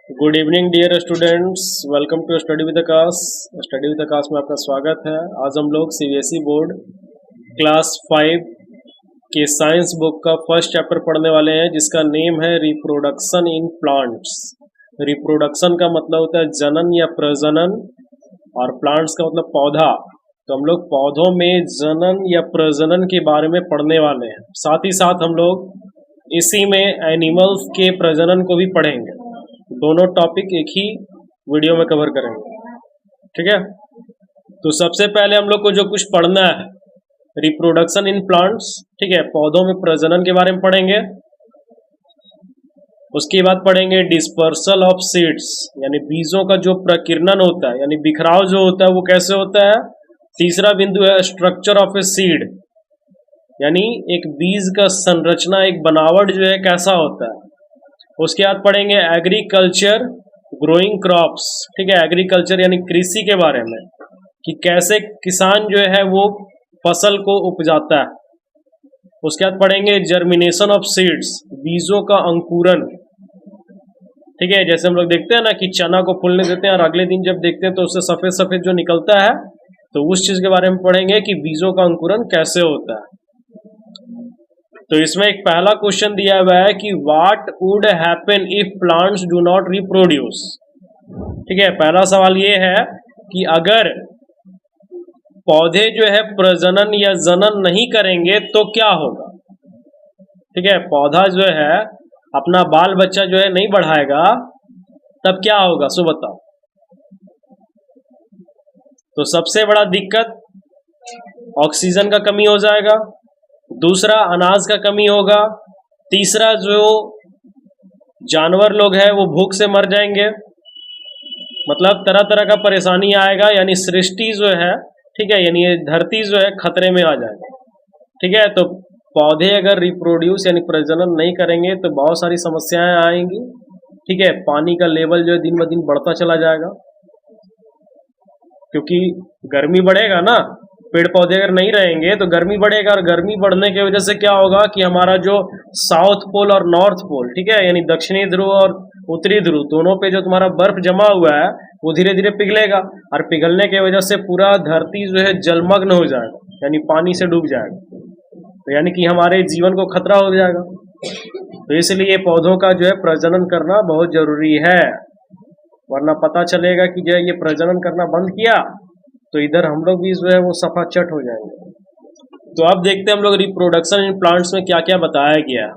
Good evening dear students, welcome to study with Aakash. Study with Aakash में आपका स्वागत है। आज हम लोग सीबीएसई बोर्ड क्लास 5 के साइंस बुक का फर्स्ट चैप्टर पढ़ने वाले हैं, जिसका नेम है रिप्रोडक्शन इन प्लांट्स। रिप्रोडक्शन का मतलब होता है जनन या प्रजनन, और प्लांट्स का मतलब पौधा। तो हम लोग पौधों में जनन या प्रजनन के बारे में पढ़ने वाले हैं। साथ ही साथ हम लोग इसी में एनिमल्स के प्रजनन को भी पढ़ेंगे। दोनों टॉपिक एक ही वीडियो में कवर करेंगे, ठीक है। तो सबसे पहले हम लोग को जो कुछ पढ़ना है, रिप्रोडक्शन इन प्लांट्स, ठीक है, पौधों में प्रजनन के बारे में पढ़ेंगे। उसके बाद पढ़ेंगे डिस्पर्सल ऑफ सीड्स, यानी बीजों का जो प्रकीर्णन होता है, यानी बिखराव जो होता है वो कैसे होता है। तीसरा बिंदु है स्ट्रक्चर ऑफ ए सीड, यानी एक बीज का संरचना, एक बनावट जो है कैसा होता है। उसके बाद पढ़ेंगे एग्रीकल्चर ग्रोइंग क्रॉप्स, ठीक है, एग्रीकल्चर यानी कृषि के बारे में, कि कैसे किसान जो है वो फसल को उपजाता है। उसके बाद पढ़ेंगे जर्मिनेशन ऑफ सीड्स, बीजों का अंकुरन, ठीक है। जैसे हम लोग देखते हैं ना कि चना को फूलने देते हैं और अगले दिन जब देखते हैं तो उससे सफेद सफेद जो निकलता है, तो उस चीज के बारे में पढ़ेंगे कि बीजों का अंकुरन कैसे होता है। तो इसमें एक पहला क्वेश्चन दिया हुआ है कि what would happen if plants do not reproduce, ठीक है। पहला सवाल ये है कि अगर पौधे जो है प्रजनन या जनन नहीं करेंगे तो क्या होगा, ठीक है। पौधा जो है अपना बाल बच्चा जो है नहीं बढ़ाएगा, तब क्या होगा, सो बताओ। तो सबसे बड़ा दिक्कत ऑक्सीजन का कमी हो जाएगा, दूसरा अनाज का कमी होगा, तीसरा जो जानवर लोग हैं वो भूख से मर जाएंगे। मतलब तरह तरह का परेशानी आएगा, यानी सृष्टि जो है, ठीक है, यानी ये धरती जो है खतरे में आ जाएगी, ठीक है। तो पौधे अगर रिप्रोड्यूस यानी प्रजनन नहीं करेंगे तो बहुत सारी समस्याएं आएंगी, ठीक है। पानी का लेवल जो है दिन ब दिन बढ़ता चला जाएगा, क्योंकि गर्मी बढ़ेगा ना। पेड़ पौधे अगर नहीं रहेंगे तो गर्मी बढ़ेगा, और गर्मी बढ़ने की वजह से क्या होगा कि हमारा जो साउथ पोल और नॉर्थ पोल, ठीक है, यानी दक्षिणी ध्रुव और उत्तरी ध्रुव, दोनों पे जो तुम्हारा बर्फ जमा हुआ है वो धीरे धीरे पिघलेगा, और पिघलने की वजह से पूरा धरती जो है जलमग्न हो जाएगा, यानी पानी से डूब जाएगा। तो यानी कि हमारे जीवन को खतरा हो जाएगा। तो इसलिए पौधों का जो है प्रजनन करना बहुत जरूरी है, वरना पता चलेगा कि जो है ये प्रजनन करना बंद किया तो इधर हम लोग भी जो है वो सफा चट हो जाएंगे। तो अब देखते हैं हम लोग रिप्रोडक्शन इन प्लांट्स में क्या क्या बताया गया।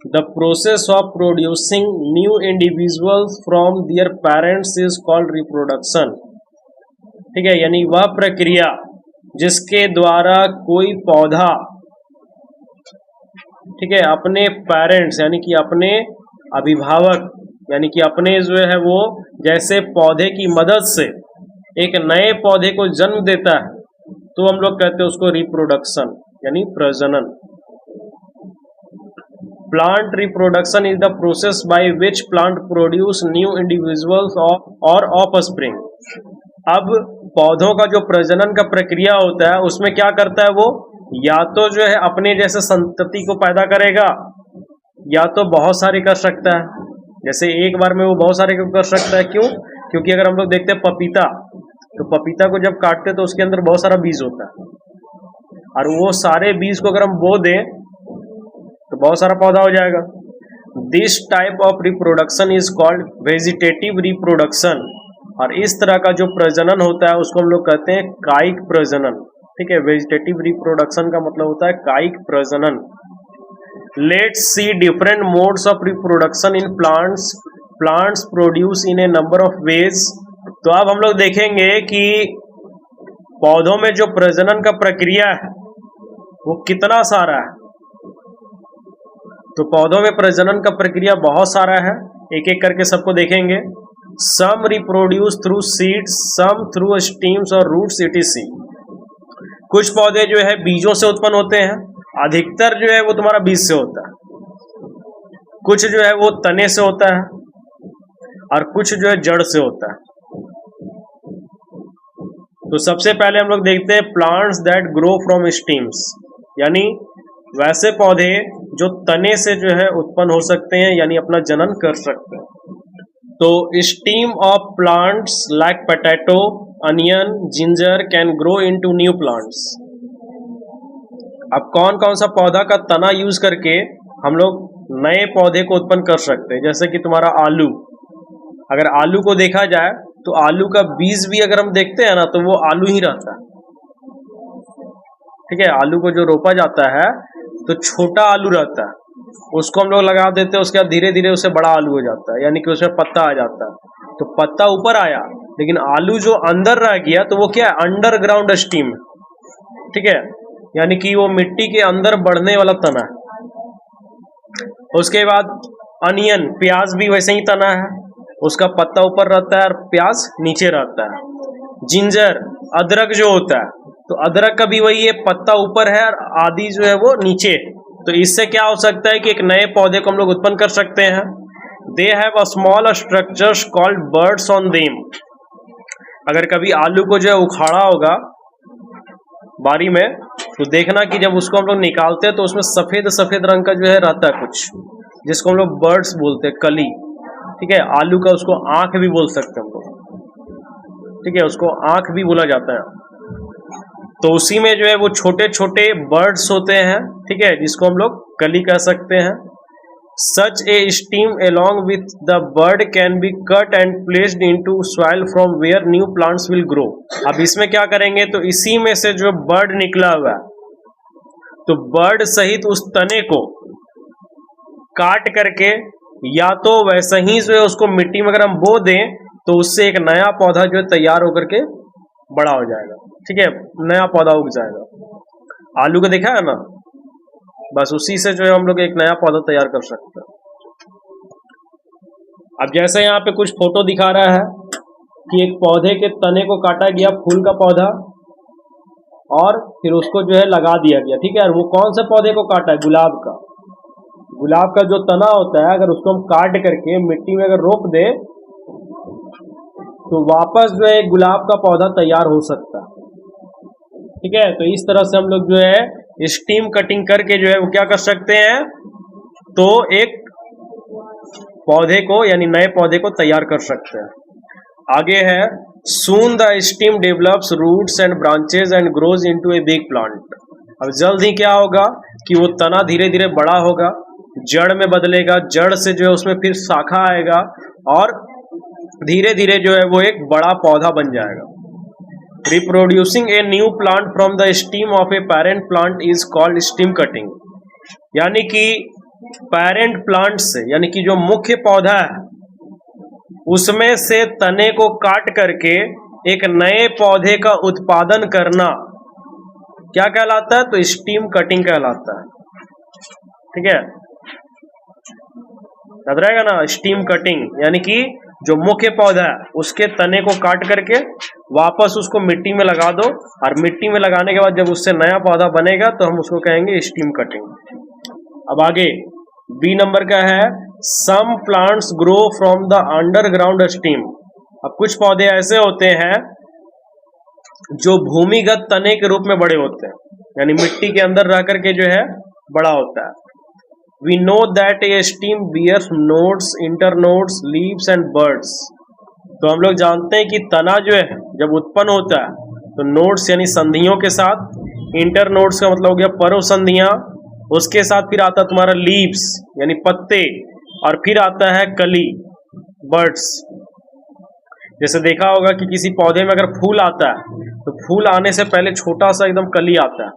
The process of producing new individuals from their parents is called reproduction, ठीक है, यानी वह प्रक्रिया जिसके द्वारा कोई पौधा, ठीक है, अपने पेरेंट्स यानी कि अपने अभिभावक, यानी कि अपने जो है वो जैसे पौधे की मदद से एक नए पौधे को जन्म देता है, तो हम लोग कहते हैं उसको रिप्रोडक्शन यानी प्रजनन। Plant reproduction is the process by which plant produce new individuals और ऑफस्प्रिंग। अब पौधों का जो प्रजनन का प्रक्रिया होता है उसमें क्या करता है वो, या तो जो है अपने जैसे संतति को पैदा करेगा, या तो बहुत सारे कर सकता है। जैसे एक बार में वो बहुत सारे कर सकता है, क्यों? क्योंकि अगर हम लोग देखते हैं पपीता, तो पपीता को जब काटते तो उसके अंदर बहुत सारा बीज होता है, और वो सारे बीज को अगर हम बो दें तो बहुत सारा पौधा हो जाएगा। This type of reproduction is called vegetative reproduction, और इस तरह का जो प्रजनन होता है उसको हम लोग कहते हैं कायिक प्रजनन, ठीक है। वेजिटेटिव रिप्रोडक्शन का मतलब होता है कायिक प्रजनन। Let's see different modes of reproduction in plants. Plants produce in A number of ways. तो अब हम लोग देखेंगे कि पौधों में जो प्रजनन का प्रक्रिया है वो कितना सारा है। तो पौधों में प्रजनन का प्रक्रिया बहुत सारा है, एक एक करके सबको देखेंगे। सम रिप्रोड्यूस थ्रू सीड्स, सम थ्रू स्टीम्स और रूट्स etc। कुछ पौधे जो है बीजों से उत्पन्न होते हैं, अधिकतर जो है वो तुम्हारा बीज से होता है। कुछ जो है वो तने से होता है, और कुछ जो है जड़ से होता है। तो सबसे पहले हम लोग देखते हैं plants that grow from stems, यानी वैसे पौधे जो तने से जो है उत्पन्न हो सकते हैं, यानी अपना जनन कर सकते हैं। तो steam of plants like potato, onion, ginger can grow into new plants. अब कौन कौन सा पौधा का तना यूज करके हम लोग नए पौधे को उत्पन्न कर सकते हैं, जैसे कि तुम्हारा आलू। अगर आलू को देखा जाए तो आलू का बीज भी अगर हम देखते हैं ना तो वो आलू ही रहता है। ठीक है, आलू को जो रोपा जाता है तो छोटा आलू रहता है, उसको हम लोग लगा देते हैं, उसके बाद धीरे धीरे उससे बड़ा आलू हो जाता है, यानी कि उसमें पत्ता आ जाता है। तो पत्ता ऊपर आया लेकिन आलू जो अंदर रह गया तो वो क्या है, अंडरग्राउंड स्टीम। ठीक है, यानी कि वो मिट्टी के अंदर बढ़ने वाला तना है। उसके बाद अनियन, प्याज भी वैसे ही तना है, उसका पत्ता ऊपर रहता है और प्याज नीचे रहता है। जिंजर, अदरक जो होता है, तो अदरक का भी वही है, पत्ता ऊपर है और आदि जो है वो नीचे। तो इससे क्या हो सकता है कि एक नए पौधे को हम लोग उत्पन्न कर सकते हैं। दे have a small structures called birds on them. अगर कभी आलू को जो है उखाड़ा होगा बारी में, तो देखना कि जब उसको हम लोग निकालते हैं तो उसमें सफेद सफेद रंग का जो है रहता है कुछ, जिसको हम लोग बर्ड्स बोलते हैं, कली। ठीक है, आलू का उसको आंख भी बोल सकते हैं हम लोग। ठीक है, उसको आंख भी बोला जाता है। तो उसी में जो है वो छोटे छोटे बर्ड्स होते हैं, ठीक है, जिसको हम लोग कली कह सकते हैं। सच ए steam along with the bird can be cut and placed into soil from where new plants will grow। अब इसमें क्या करेंगे, तो इसी में से जो बर्ड निकला हुआ है, तो बर्ड सहित उस तने को काट करके या तो वैसे ही जो है उसको मिट्टी में अगर हम बो दें तो उससे एक नया पौधा जो है तैयार होकर के बड़ा हो जाएगा। ठीक है, नया पौधा उग जाएगा। आलू को देखा है ना, बस उसी से जो है हम लोग एक नया पौधा तैयार कर सकते हैं। अब जैसे यहाँ पे कुछ फोटो दिखा रहा है कि एक पौधे के तने को काटा गया, फूल का पौधा, और फिर उसको जो है लगा दिया गया। ठीक है, और वो कौन से पौधे को काटा है, गुलाब का। गुलाब का जो तना होता है अगर उसको हम काट करके मिट्टी में अगर रोप दे तो वापस जो है गुलाब का पौधा तैयार हो सकता है। ठीक है, तो इस तरह से हम लोग जो है स्टीम कटिंग करके जो है वो क्या कर सकते हैं, तो एक पौधे को यानी नए पौधे को तैयार कर सकते हैं। आगे है, soon the stem develops roots and branches and grows into a big plant. अब जल्द ही क्या होगा कि वो तना धीरे धीरे बड़ा होगा, जड़ में बदलेगा, जड़ से जो है उसमें फिर शाखा आएगा और धीरे धीरे जो है वो एक बड़ा पौधा बन जाएगा। Reproducing A new plant from the stem of a parent plant is called steam cutting. यानी कि पेरेंट प्लांट से, यानी कि जो मुख्य पौधा है उसमें से तने को काट करके एक नए पौधे का उत्पादन करना क्या कहलाता है, तो स्टीम कटिंग कहलाता है। ठीक है, याद रहेगा ना, स्टीम कटिंग यानी कि जो मुख्य पौधा है उसके तने को काट करके वापस उसको मिट्टी में लगा दो, और मिट्टी में लगाने के बाद जब उससे नया पौधा बनेगा तो हम उसको कहेंगे स्टीम कटिंग। अब आगे बी नंबर का है, some plants grow from the underground stem. अब कुछ पौधे ऐसे होते हैं जो भूमिगत तने के रूप में बड़े होते हैं, यानी मिट्टी के अंदर रह करके जो है बड़ा होता है। We know that a stem bears nodes, internodes, leaves and buds। तो हम लोग जानते हैं कि तना जो है जब उत्पन्न होता है तो नोड्स यानी संधियों के साथ, इंटरनोड्स का मतलब हो गया परो संधियां, उसके साथ फिर आता है तुम्हारा लीव्स यानी पत्ते, और फिर आता है कली, बर्ड्स। जैसे देखा होगा कि किसी पौधे में अगर फूल आता है तो फूल आने से पहले छोटा सा एकदम कली आता है,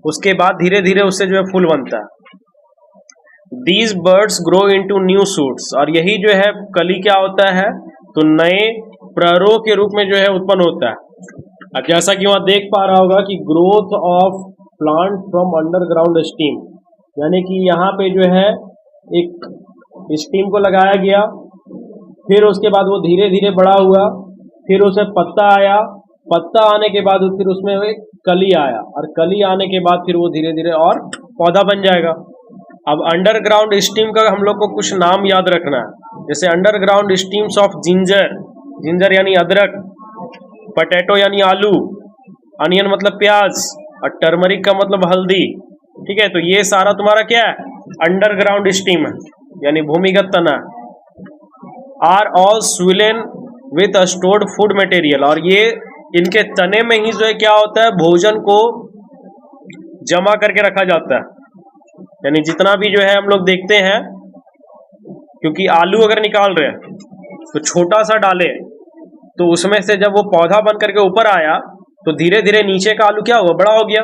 उसके बाद धीरे धीरे उससे जो है फूल बनता है। These birds grow into new shoots। और यही जो है कली क्या होता है, तो नए प्ररों के रूप में जो है उत्पन्न होता है। अब जैसा कि वहां देख पा रहा होगा कि growth of plant from underground steam, यानी कि यहाँ पे जो है एक स्टीम को लगाया गया, फिर उसके बाद वो धीरे धीरे बड़ा हुआ, फिर उसमें पत्ता आया, पत्ता आने के बाद फिर उसमें एक कली आया, और कली आने के बाद फिर वो धीरे धीरे और पौधा बन जाएगा। अब अंडरग्राउंड स्टीम का हम लोग को कुछ नाम याद रखना है, जैसे underground stems of ginger, ginger यानी अदरक, पोटैटो यानी आलू, अनियन मतलब प्याज, और टर्मरिक का मतलब हल्दी। ठीक है, तो ये सारा तुम्हारा क्या है, अंडरग्राउंड स्टीम है, यानी भूमिगत तना। Are all swollen with stored food material, और ये इनके तने में ही जो है क्या होता है, भोजन को जमा करके रखा जाता है। यानी जितना भी जो है हम लोग देखते हैं, क्योंकि आलू अगर निकाल रहे हैं तो छोटा सा डाले, तो उसमें से जब वो पौधा बन करके ऊपर आया तो धीरे धीरे नीचे का आलू क्या हुआ, बड़ा हो गया।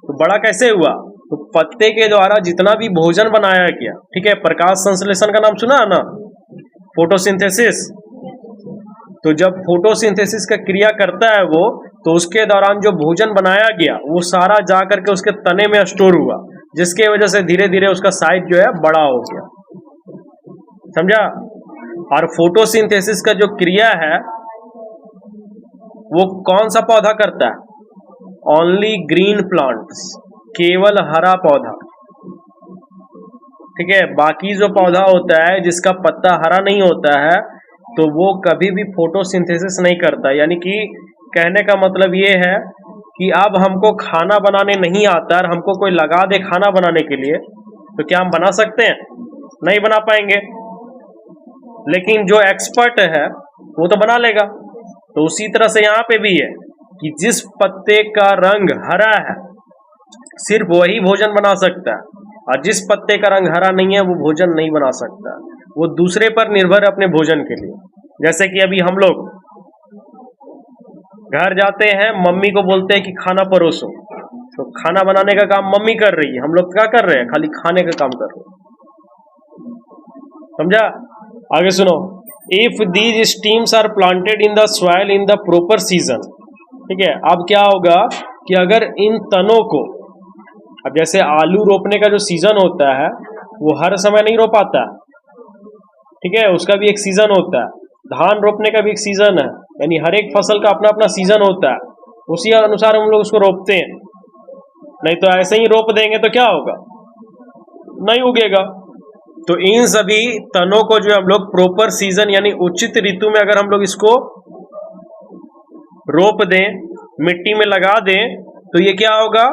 तो बड़ा कैसे हुआ, तो पत्ते के द्वारा जितना भी भोजन बनाया गया, ठीक है, प्रकाश संश्लेषण का नाम सुना है ना, फोटोसिंथेसिस। तो जब फोटोसिंथेसिस का क्रिया करता है वो, तो उसके दौरान जो भोजन बनाया गया वो सारा जा करके उसके तने में स्टोर हुआ, जिसके वजह से धीरे धीरे उसका साइज जो है बड़ा हो गया। समझा। और फोटोसिंथेसिस का जो क्रिया है वो कौन सा पौधा करता है, ओनली ग्रीन प्लांट्स, केवल हरा पौधा, ठीक है। बाकी जो पौधा होता है जिसका पत्ता हरा नहीं होता है, तो वो कभी भी फोटोसिंथेसिस नहीं करता। यानी कि कहने का मतलब ये है कि अब हमको खाना बनाने नहीं आता और हमको कोई लगा दे खाना बनाने के लिए, तो क्या हम बना सकते हैं, नहीं बना पाएंगे। लेकिन जो एक्सपर्ट है वो तो बना लेगा। तो उसी तरह से यहाँ पे भी है कि जिस पत्ते का रंग हरा है सिर्फ वही भोजन बना सकता है, और जिस पत्ते का रंग हरा नहीं है वो भोजन नहीं बना सकता, वो दूसरे पर निर्भर है अपने भोजन के लिए। जैसे कि अभी हम लोग घर जाते हैं, मम्मी को बोलते हैं कि खाना परोसो, तो खाना बनाने का काम मम्मी कर रही है, हम लोग क्या कर रहे हैं, खाली खाने का काम कर रहे हैं। समझा। आगे सुनो, if these stems are planted in the soil in the proper season, ठीक है। अब क्या होगा कि अगर इन तनों को, अब जैसे आलू रोपने का जो सीजन होता है वो हर समय नहीं रोपाता, ठीक है, उसका भी एक सीजन होता है। धान रोपने का भी एक सीजन है, यानी हर एक फसल का अपना अपना सीजन होता है, उसी अनुसार हम लोग उसको रोपते हैं। नहीं तो ऐसे ही रोप देंगे तो क्या होगा, नहीं उगेगा। तो इन सभी तनों को जो हम लोग प्रॉपर सीजन यानी उचित ऋतु में अगर हम लोग इसको रोप दें, मिट्टी में लगा दें, तो ये क्या होगा,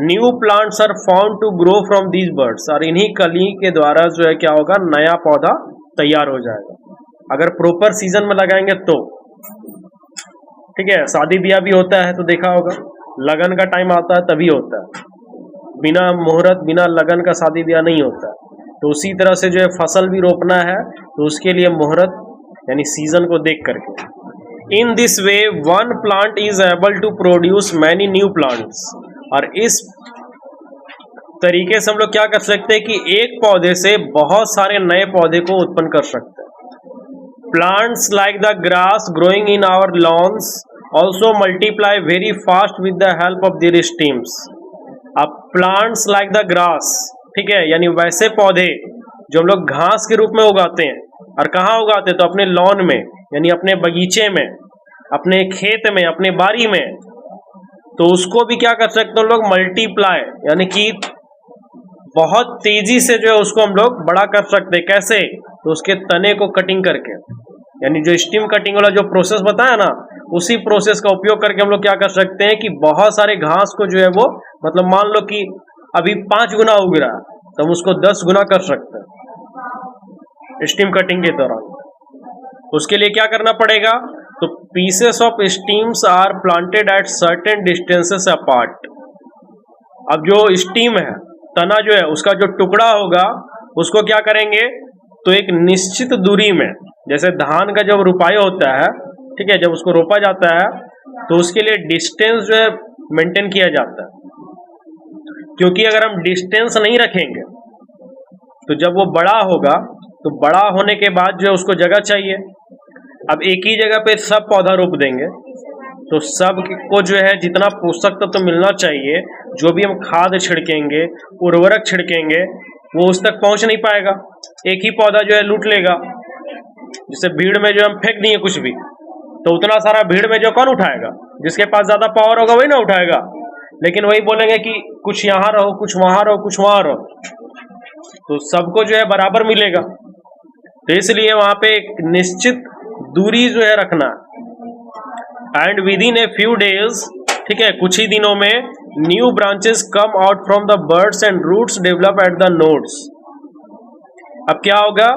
new plants are found to grow from these buds, और इन्हीं कली के द्वारा जो है क्या होगा, नया पौधा तैयार हो जाएगा। अगर प्रॉपर सीजन में लगाएंगे तो, ठीक है। शादी ब्याह भी होता है तो देखा होगा, लगन का टाइम आता है तभी होता है, बिना मुहूर्त बिना लगन का शादी ब्याह नहीं होता है। तो उसी तरह से जो है फसल भी रोपना है तो उसके लिए मुहूर्त यानी सीजन को देख करके। In this way one plant is able to produce many new plants, और इस तरीके से हम लोग क्या कर सकते हैं कि एक पौधे से बहुत सारे नए पौधे को उत्पन्न कर सकते हैं। Plants like the grass growing in our lawns also multiply very fast with the help of their stems. अब प्लांट्स लाइक द ग्रास, ठीक है, यानी वैसे पौधे जो हम लोग घास के रूप में उगाते हैं, और कहाँ उगाते हैं, तो अपने लॉन में, यानी अपने बगीचे में, अपने खेत में, अपने बारी में। तो उसको भी क्या कर सकते हैं हम लोग, मल्टीप्लाई, यानी कि बहुत तेजी से जो है उसको हम लोग बड़ा कर सकते हैं। कैसे, तो उसके तने को कटिंग करके, यानी जो स्टीम कटिंग वाला जो प्रोसेस बताया ना, उसी प्रोसेस का उपयोग करके हम लोग क्या कर सकते हैं कि बहुत सारे घास को जो है वो, मतलब मान लो कि अभी 5 गुना उग रहा है तो हम उसको 10 गुना कर सकते हैं स्टीम कटिंग के दौरान। उसके लिए क्या करना पड़ेगा, तो pieces of stems are planted at certain distances apart. अब जो स्टीम है, तना जो है, उसका जो टुकड़ा होगा उसको क्या करेंगे, तो एक निश्चित दूरी में, जैसे धान का जब रुपाई होता है, ठीक है, जब उसको रोपा जाता है तो उसके लिए डिस्टेंस जो है मेंटेन किया जाता है। क्योंकि अगर हम डिस्टेंस नहीं रखेंगे तो जब वो बड़ा होगा तो बड़ा होने के बाद जो है उसको जगह चाहिए। अब एक ही जगह पे सब पौधा रोप देंगे तो सब को जो है जितना पोषक तत्व तो मिलना चाहिए, जो भी हम खाद छिड़केंगे, उर्वरक छिड़केंगे, वो उस तक पहुंच नहीं पाएगा। एक ही पौधा जो है लूट लेगा। जैसे भीड़ में जो हम फेंक दिए कुछ भी, तो उतना सारा भीड़ में जो कौन उठाएगा, जिसके पास ज्यादा पावर होगा वही ना उठाएगा। लेकिन वही बोलेंगे कि कुछ यहाँ रहो, कुछ वहां रहो, कुछ वहां रहो, तो सबको जो है बराबर मिलेगा। तो इसलिए वहां पे एक निश्चित दूरी जो है रखना। And within a few days, ठीक है, कुछ ही दिनों में new branches come out from the buds and roots develop at the nodes. अब क्या होगा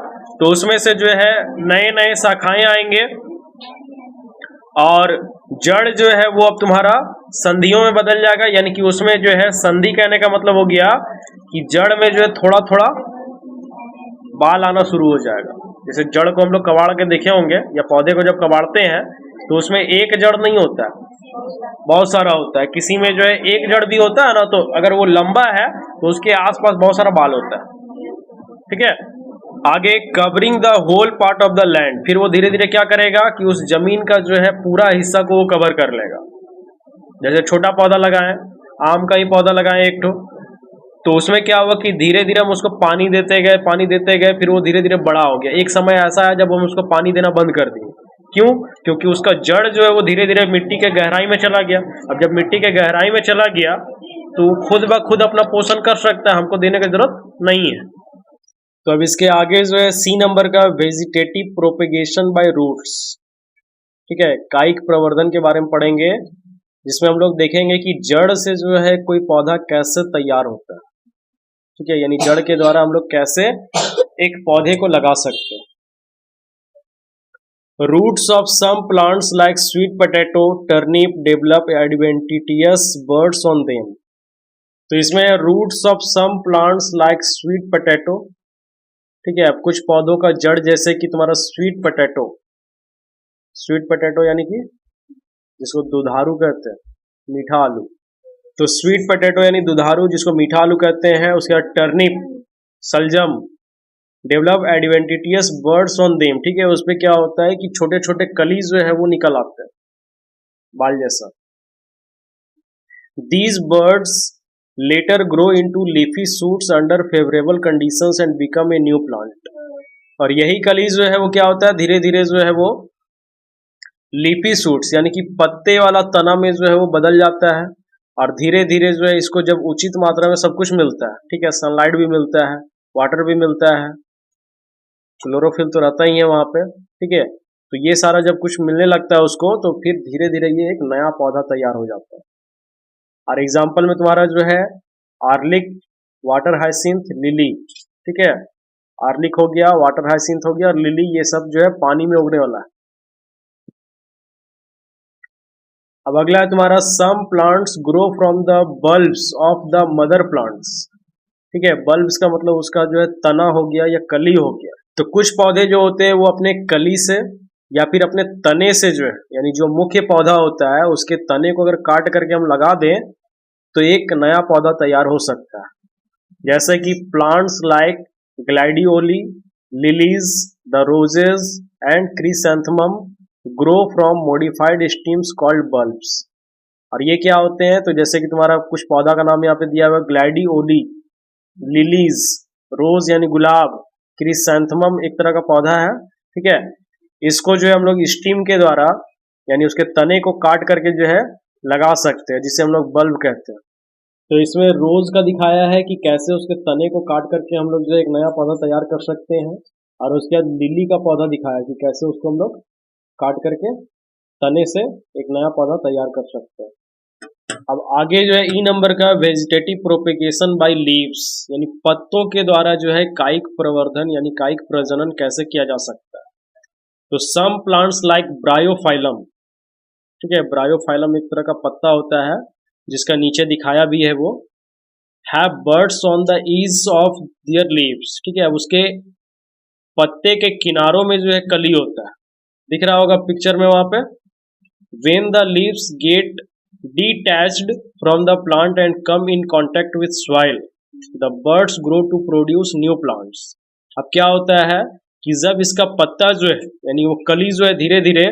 तो उसमें से जो है नए नए शाखाएं आएंगे और जड़ जो है वो अब तुम्हारा संधियों में बदल जाएगा, यानी कि उसमें जो है संधि कहने का मतलब हो गया कि जड़ में जो है थोड़ा थोड़ा बाल आना शुरू हो जाएगा। जैसे जड़ को हम लोग कबाड़ के देखे होंगे या पौधे को जब कबाड़ते हैं तो उसमें एक जड़ नहीं होता है, बहुत सारा होता है। किसी में जो है एक जड़ भी होता है ना, तो अगर वो लंबा है तो उसके आसपास बहुत सारा बाल होता है। ठीक है, आगे covering the whole part of the land, फिर वो धीरे धीरे क्या करेगा कि उस जमीन का जो है पूरा हिस्सा को वो कवर कर लेगा। जैसे छोटा पौधा लगाए, आम का ही पौधा लगाए एक तो उसमें क्या हुआ कि धीरे धीरे हम उसको पानी देते गए, फिर वो धीरे धीरे बड़ा हो गया। एक समय ऐसा है जब हम उसको पानी देना बंद कर दिए। क्यों? क्योंकि उसका जड़ जो है वो धीरे धीरे मिट्टी के गहराई में चला गया। अब जब मिट्टी के गहराई में चला गया तो खुद ब खुद अपना पोषण कर सकता है, हमको देने की जरूरत नहीं है। तो अब इसके आगे जो है सी नंबर का वेजिटेटिव प्रोपेगेशन बाय रूट्स। ठीक है, कायिक प्रवर्धन के बारे में पढ़ेंगे, जिसमें हम लोग देखेंगे कि जड़ से जो है कोई पौधा कैसे तैयार होता है। ठीक है, यानी जड़ के द्वारा हम लोग कैसे एक पौधे को लगा सकते हैं। Roots of some plants like sweet potato, turnip develop adventitious buds on them. तो इसमें roots of some plants like sweet potato. ठीक है, अब कुछ पौधों का जड़ जैसे कि तुम्हारा स्वीट पोटैटो यानी कि जिसको दुधारू कहते हैं, मीठा आलू। तो स्वीट पोटैटो यानी दुधारू जिसको मीठा आलू कहते हैं। उसके बाद टर्निप, सलजम, develop adventitious buds on them. ठीक है, उसमें क्या होता है कि छोटे छोटे कली जो है वो निकल आते हैं बाल जैसा। These buds later grow into leafy shoots under favourable conditions and become a new plant. और यही कली जो है वो क्या होता है, धीरे धीरे जो है वो लीफी शूट्स यानी कि पत्ते वाला तना में जो है वो बदल जाता है। और धीरे धीरे जो है इसको जब उचित मात्रा में सब कुछ मिलता है, ठीक है, सनलाइट भी मिलता है, वाटर भी मिलता है, क्लोरोफिल तो रहता ही है वहां पे। ठीक है, तो ये सारा जब कुछ मिलने लगता है उसको, तो फिर धीरे धीरे ये एक नया पौधा तैयार हो जाता है। और एग्जाम्पल में तुम्हारा जो है आर्लिक, वाटर हाइसिंथ, लिली। ठीक है, आर्लिक हो गया, वाटर हाइसिंथ हो गया और लिली, ये सब जो है पानी में उगने वाला है। अब अगला है तुम्हारा some plants grow from the bulbs of the mother plants. ठीक है, बल्ब्स का मतलब उसका जो है तना हो गया या कली हो गया। तो कुछ पौधे जो होते हैं वो अपने कली से या फिर अपने तने से जो है, यानी जो मुख्य पौधा होता है उसके तने को अगर काट करके हम लगा दें तो एक नया पौधा तैयार हो सकता है। जैसे कि plants like gladioli, lilies, the roses and chrysanthemum grow from modified stems called bulbs. और ये क्या होते हैं, तो जैसे कि तुम्हारा कुछ पौधा का नाम यहाँ पे दिया हुआ है, ग्लैडियोली, लिलीज, रोज यानी गुलाब, क्रिसैंथमम एक तरह का पौधा है। ठीक है, इसको जो है हम लोग स्टीम के द्वारा यानी उसके तने को काट करके जो है लगा सकते हैं, जिसे हम लोग बल्ब कहते हैं। तो इसमें रोज का दिखाया है कि कैसे उसके तने को काट करके हम लोग जो एक नया पौधा तैयार कर सकते हैं, और उसके बाद लिली का पौधा दिखाया है कि कैसे उसको हम लोग काट करके तने से एक नया पौधा तैयार कर सकते हैं। अब आगे जो है ई नंबर का वेजिटेटिव प्रोपेगेशन बाय लीव्स, यानी पत्तों के द्वारा जो है कायिक प्रवर्धन यानी कायिक प्रजनन कैसे किया जा सकता है। तो सम प्लांट्स लाइक ब्रायोफाइलम। ठीक है, ब्रायोफाइलम एक तरह का पत्ता होता है जिसका नीचे दिखाया भी है, वो have buds on the edge of their leaves. ठीक है, उसके पत्ते के किनारों में जो है कली होता है, दिख रहा होगा पिक्चर में वहां पे। When the leaves get detached from the plant and come in contact with soil, the birds grow to produce new plants. अब क्या होता है कि जब इसका पत्ता जो है यानी वो कली जो है धीरे धीरे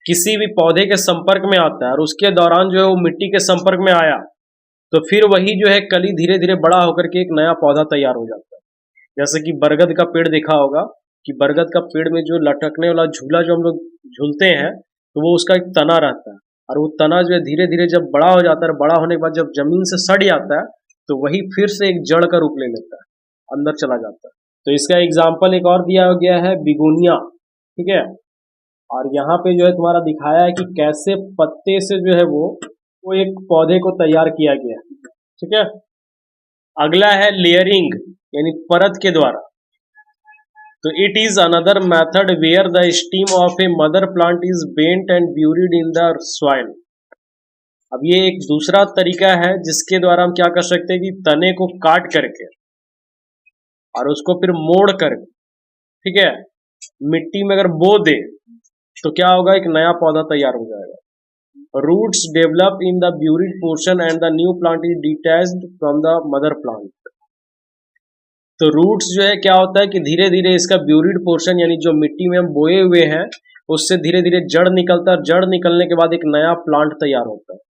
किसी भी पौधे के संपर्क में आता है और उसके दौरान जो है वो मिट्टी के संपर्क में आया, तो फिर वही जो है कली धीरे धीरे बड़ा होकर के एक नया पौधा तैयार हो जाता है। जैसे कि बरगद का पेड़ देखा होगा कि बरगद का पेड़ में जो लटकने वाला झूला जो हम लोग झूलते हैं, तो वो उसका एक तना रहता है, और वो तना जो है धीरे धीरे जब बड़ा हो जाता है, बड़ा होने के बाद जब जमीन से सड़ जाता है, तो वही फिर से एक जड़ का रूप ले लेता है, अंदर चला जाता है। तो इसका एग्जाम्पल एक और दिया गया है, बिगोनिया। ठीक है, और यहाँ पे जो है तुम्हारा दिखाया है कि कैसे पत्ते से जो है वो एक पौधे को तैयार किया गया। ठीक है, अगला है लेयरिंग यानी परत के द्वारा। तो it is another method where the stem of a mother plant is bent and buried in the soil. अब ये एक दूसरा तरीका है जिसके द्वारा हम क्या कर सकते हैं कि तने को काट करके और उसको फिर मोड़ कर, ठीक है, मिट्टी में अगर बो दे तो क्या होगा, एक नया पौधा तैयार हो जाएगा। Roots develop in the buried portion and the new plant is detached from the mother plant. तो रूट्स जो है क्या होता है कि धीरे धीरे इसका ब्यूरिड पोर्शन यानी जो मिट्टी में हम बोए हुए हैं उससे धीरे धीरे जड़ निकलता है, जड़ निकलने के बाद एक नया प्लांट तैयार होता है।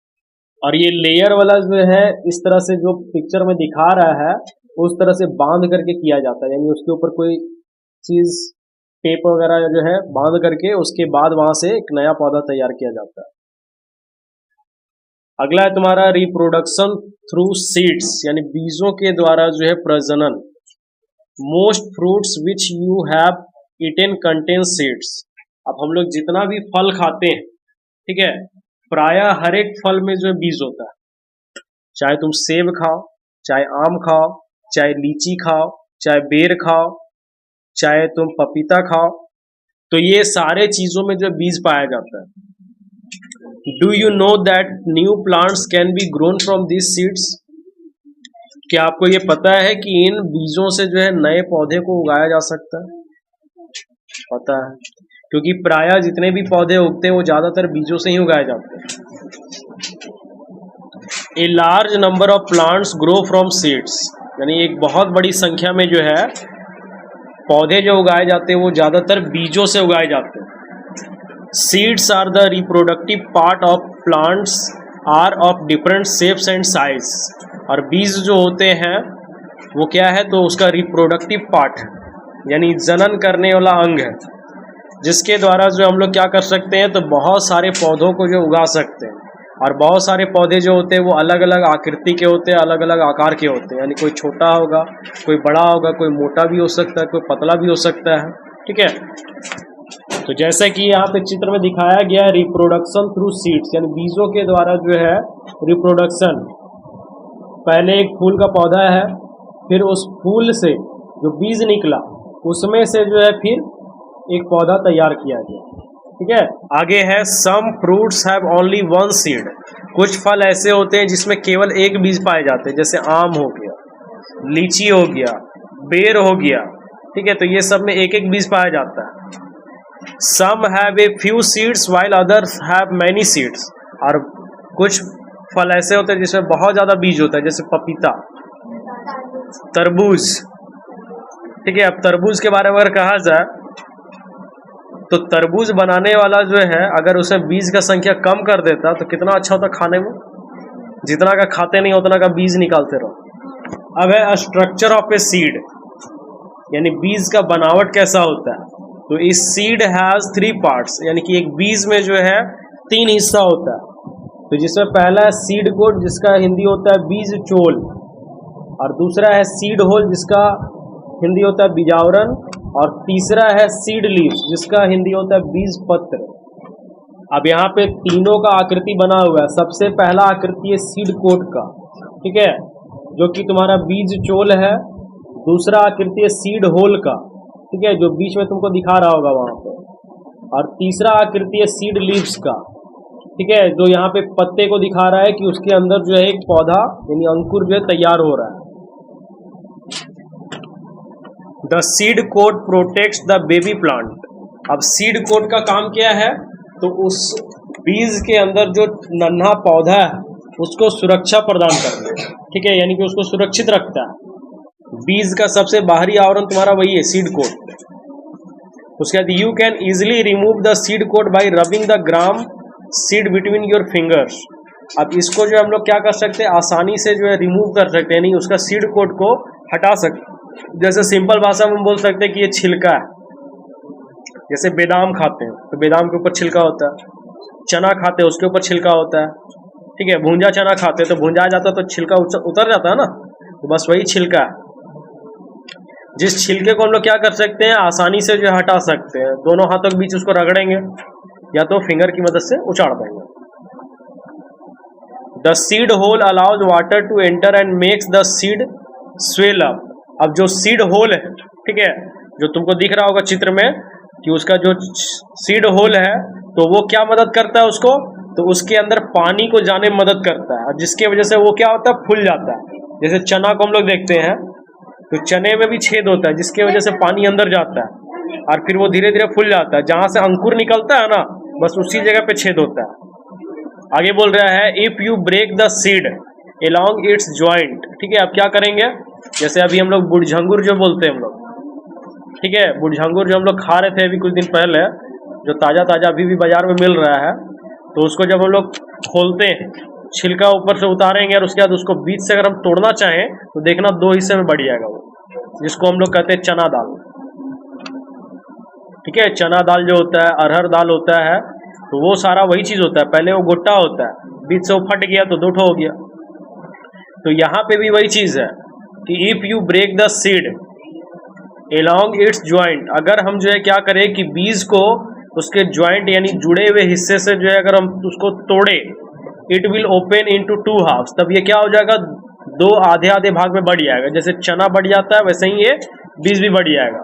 और ये लेयर वाला जो है इस तरह से जो पिक्चर में दिखा रहा है उस तरह से बांध करके किया जाता है, यानी उसके ऊपर कोई चीज टेप वगैरह जो है बांध करके उसके बाद वहां से एक नया पौधा तैयार किया जाता है। अगला है तुम्हारा रिप्रोडक्शन थ्रू सीड्स, यानी बीजों के द्वारा जो है प्रजनन। Most fruits which you have eaten contain seeds. अब हम लोग जितना भी फल खाते हैं, ठीक है, प्रायः हर एक फल में जो है बीज होता है। चाहे तुम सेब खाओ, चाहे आम खाओ, चाहे लीची खाओ, चाहे बेर खाओ, चाहे तुम पपीता खाओ, तो ये सारे चीजों में जो बीज पाया जाता है। Do you know that new plants can be grown from this seeds. क्या आपको ये पता है कि इन बीजों से जो है नए पौधे को उगाया जा सकता है? पता है, क्योंकि प्रायः जितने भी पौधे उगते हैं वो ज्यादातर बीजों से ही उगाए जाते हैं। A large number of plants grow from seeds, यानी एक बहुत बड़ी संख्या में जो है पौधे जो उगाए जाते हैं वो ज्यादातर बीजों से उगाए जाते हैं। Seeds are the reproductive part of plants are of different shapes and size. और बीज जो होते हैं वो क्या है, तो उसका रिप्रोडक्टिव पार्ट है, यानी जनन करने वाला अंग है, जिसके द्वारा जो हम लोग क्या कर सकते हैं, तो बहुत सारे पौधों को जो उगा सकते हैं। और बहुत सारे पौधे जो होते हैं वो अलग अलग आकृति के होते हैं, अलग अलग आकार के होते हैं, यानी कोई छोटा होगा, कोई बड़ा होगा, कोई मोटा भी हो सकता है, कोई पतला भी हो सकता है, ठीक है। तो जैसे कि यहाँ पे चित्र में दिखाया गया है रिप्रोडक्शन थ्रू सीड्स, यानी बीजों के द्वारा जो है रिप्रोडक्शन। पहले एक फूल का पौधा है, फिर उस फूल से जो बीज निकला उसमें से जो है फिर एक पौधा तैयार किया गया, ठीक है। आगे है some fruits have only one seed. कुछ फल ऐसे होते हैं जिसमें केवल एक बीज पाए जाते हैं, जैसे आम हो गया, लीची हो गया, बेर हो गया, ठीक है, तो ये सब में एक एक बीज पाया जाता है। Some have a few seeds while others have many seeds. और कुछ फल ऐसे होते हैं जिसमें बहुत ज्यादा बीज होता है, जैसे पपीता, तरबूज, ठीक है। अब तरबूज के बारे में अगर कहा जाए तो तरबूज बनाने वाला जो है अगर उसे बीज का संख्या कम कर देता तो कितना अच्छा होता खाने में, जितना का खाते नहीं उतना का बीज निकालते रहो। अब है स्ट्रक्चर ऑफ ए सीड, यानी बीज का बनावट कैसा होता है। तो इस सीड हैज 3 पार्ट्स, यानी कि एक बीज में जो है 3 हिस्सा होता है। तो जिसमें पहला है सीड कोट, जिसका हिंदी होता है बीज चोल, और दूसरा है सीड होल, जिसका हिंदी होता है बीजावरण, और तीसरा है सीड लीव्स, जिसका हिंदी होता है बीज पत्र। अब यहाँ पे तीनों का आकृति बना हुआ है। सबसे पहला आकृति है सीड कोट का, ठीक है, जो कि तुम्हारा बीज चोल है। दूसरा आकृति है सीड होल का, ठीक है, जो बीच में तुमको दिखा रहा होगा वहां पे। और तीसरा आकृति है सीड लीव्स का, ठीक है, जो यहाँ पे पत्ते को दिखा रहा है कि उसके अंदर जो है एक पौधा यानी अंकुर जो है तैयार हो रहा है। The seed coat protects the baby plant. अब सीड कोट का काम क्या है, तो उस बीज के अंदर जो नन्हा पौधा है उसको सुरक्षा प्रदान करता है, ठीक है, यानी कि उसको सुरक्षित रखता है। बीज का सबसे बाहरी आवरण तुम्हारा वही है सीड कोट। उसके बाद you can easily remove the seed coat by rubbing the gram seed between your fingers. अब इसको जो हम लोग क्या कर सकते हैं, आसानी से जो है रिमूव कर सकते हैं, यानी उसका सीड कोट को हटा सकते। जैसे सिंपल भाषा में हम बोल सकते हैं कि ये छिलका है। जैसे बादाम खाते हैं तो बादाम के ऊपर छिलका होता है, चना खाते हैं उसके ऊपर छिलका होता है, ठीक है, भूंजा चना खाते हैं तो भूंजा जाता है तो छिलका उतर जाता है ना, तो बस वही छिलका है। जिस छिलके को हम लोग क्या कर सकते हैं, आसानी से जो हटा सकते हैं। दोनों हाथों के बीच उसको रगड़ेंगे या तो फिंगर की मदद से उचाड़ देंगे। The seed hole allows water to enter and makes the seed swell up. अब जो सीड होल है, ठीक है, जो तुमको दिख रहा होगा चित्र में कि उसका जो सीड होल है तो वो क्या मदद करता है उसको, तो उसके अंदर पानी को जाने में मदद करता है, और जिसके वजह से वो क्या होता है, फूल जाता है। जैसे चना को हम लोग देखते हैं तो चने में भी छेद होता है जिसके वजह से पानी अंदर जाता है और फिर वो धीरे धीरे फूल जाता है। जहां से अंकुर निकलता है ना, बस उसी जगह पे छेद होता है। आगे बोल रहा है if you break the seed along its joint. ठीक है, अब क्या करेंगे, जैसे अभी हम लोग बुढ़झंगुर जो बोलते हैं हम लोग, ठीक है, बुढ़झंगुर जो हम लोग खा रहे थे अभी कुछ दिन पहले, जो ताजा ताजा अभी भी बाजार में मिल रहा है, तो उसको जब हम लोग खोलते हैं, छिलका ऊपर से उतारेंगे और उसके बाद उसको बीच से अगर हम तोड़ना चाहें तो देखना 2 हिस्से में बढ़ जाएगा वो, जिसको हम लोग कहते हैं चना दाल। ठीक है, चना दाल जो होता है, अरहर दाल होता है, तो वो सारा वही चीज होता है। पहले वो गोट्टा होता है, बीच से वो फट गया तो 2 ठो हो गया। तो यहाँ पे भी वही चीज है कि if you break the seed along its joint, अगर हम जो है क्या करें कि बीज को उसके ज्वाइंट यानी जुड़े हुए हिस्से से जो है अगर हम उसको तोड़े, it will open into 2 halves, तब ये क्या हो जाएगा, 2 आधे आधे भाग में बढ़ जाएगा। जैसे चना बढ़ जाता है वैसे ही ये बीज भी बढ़ जाएगा।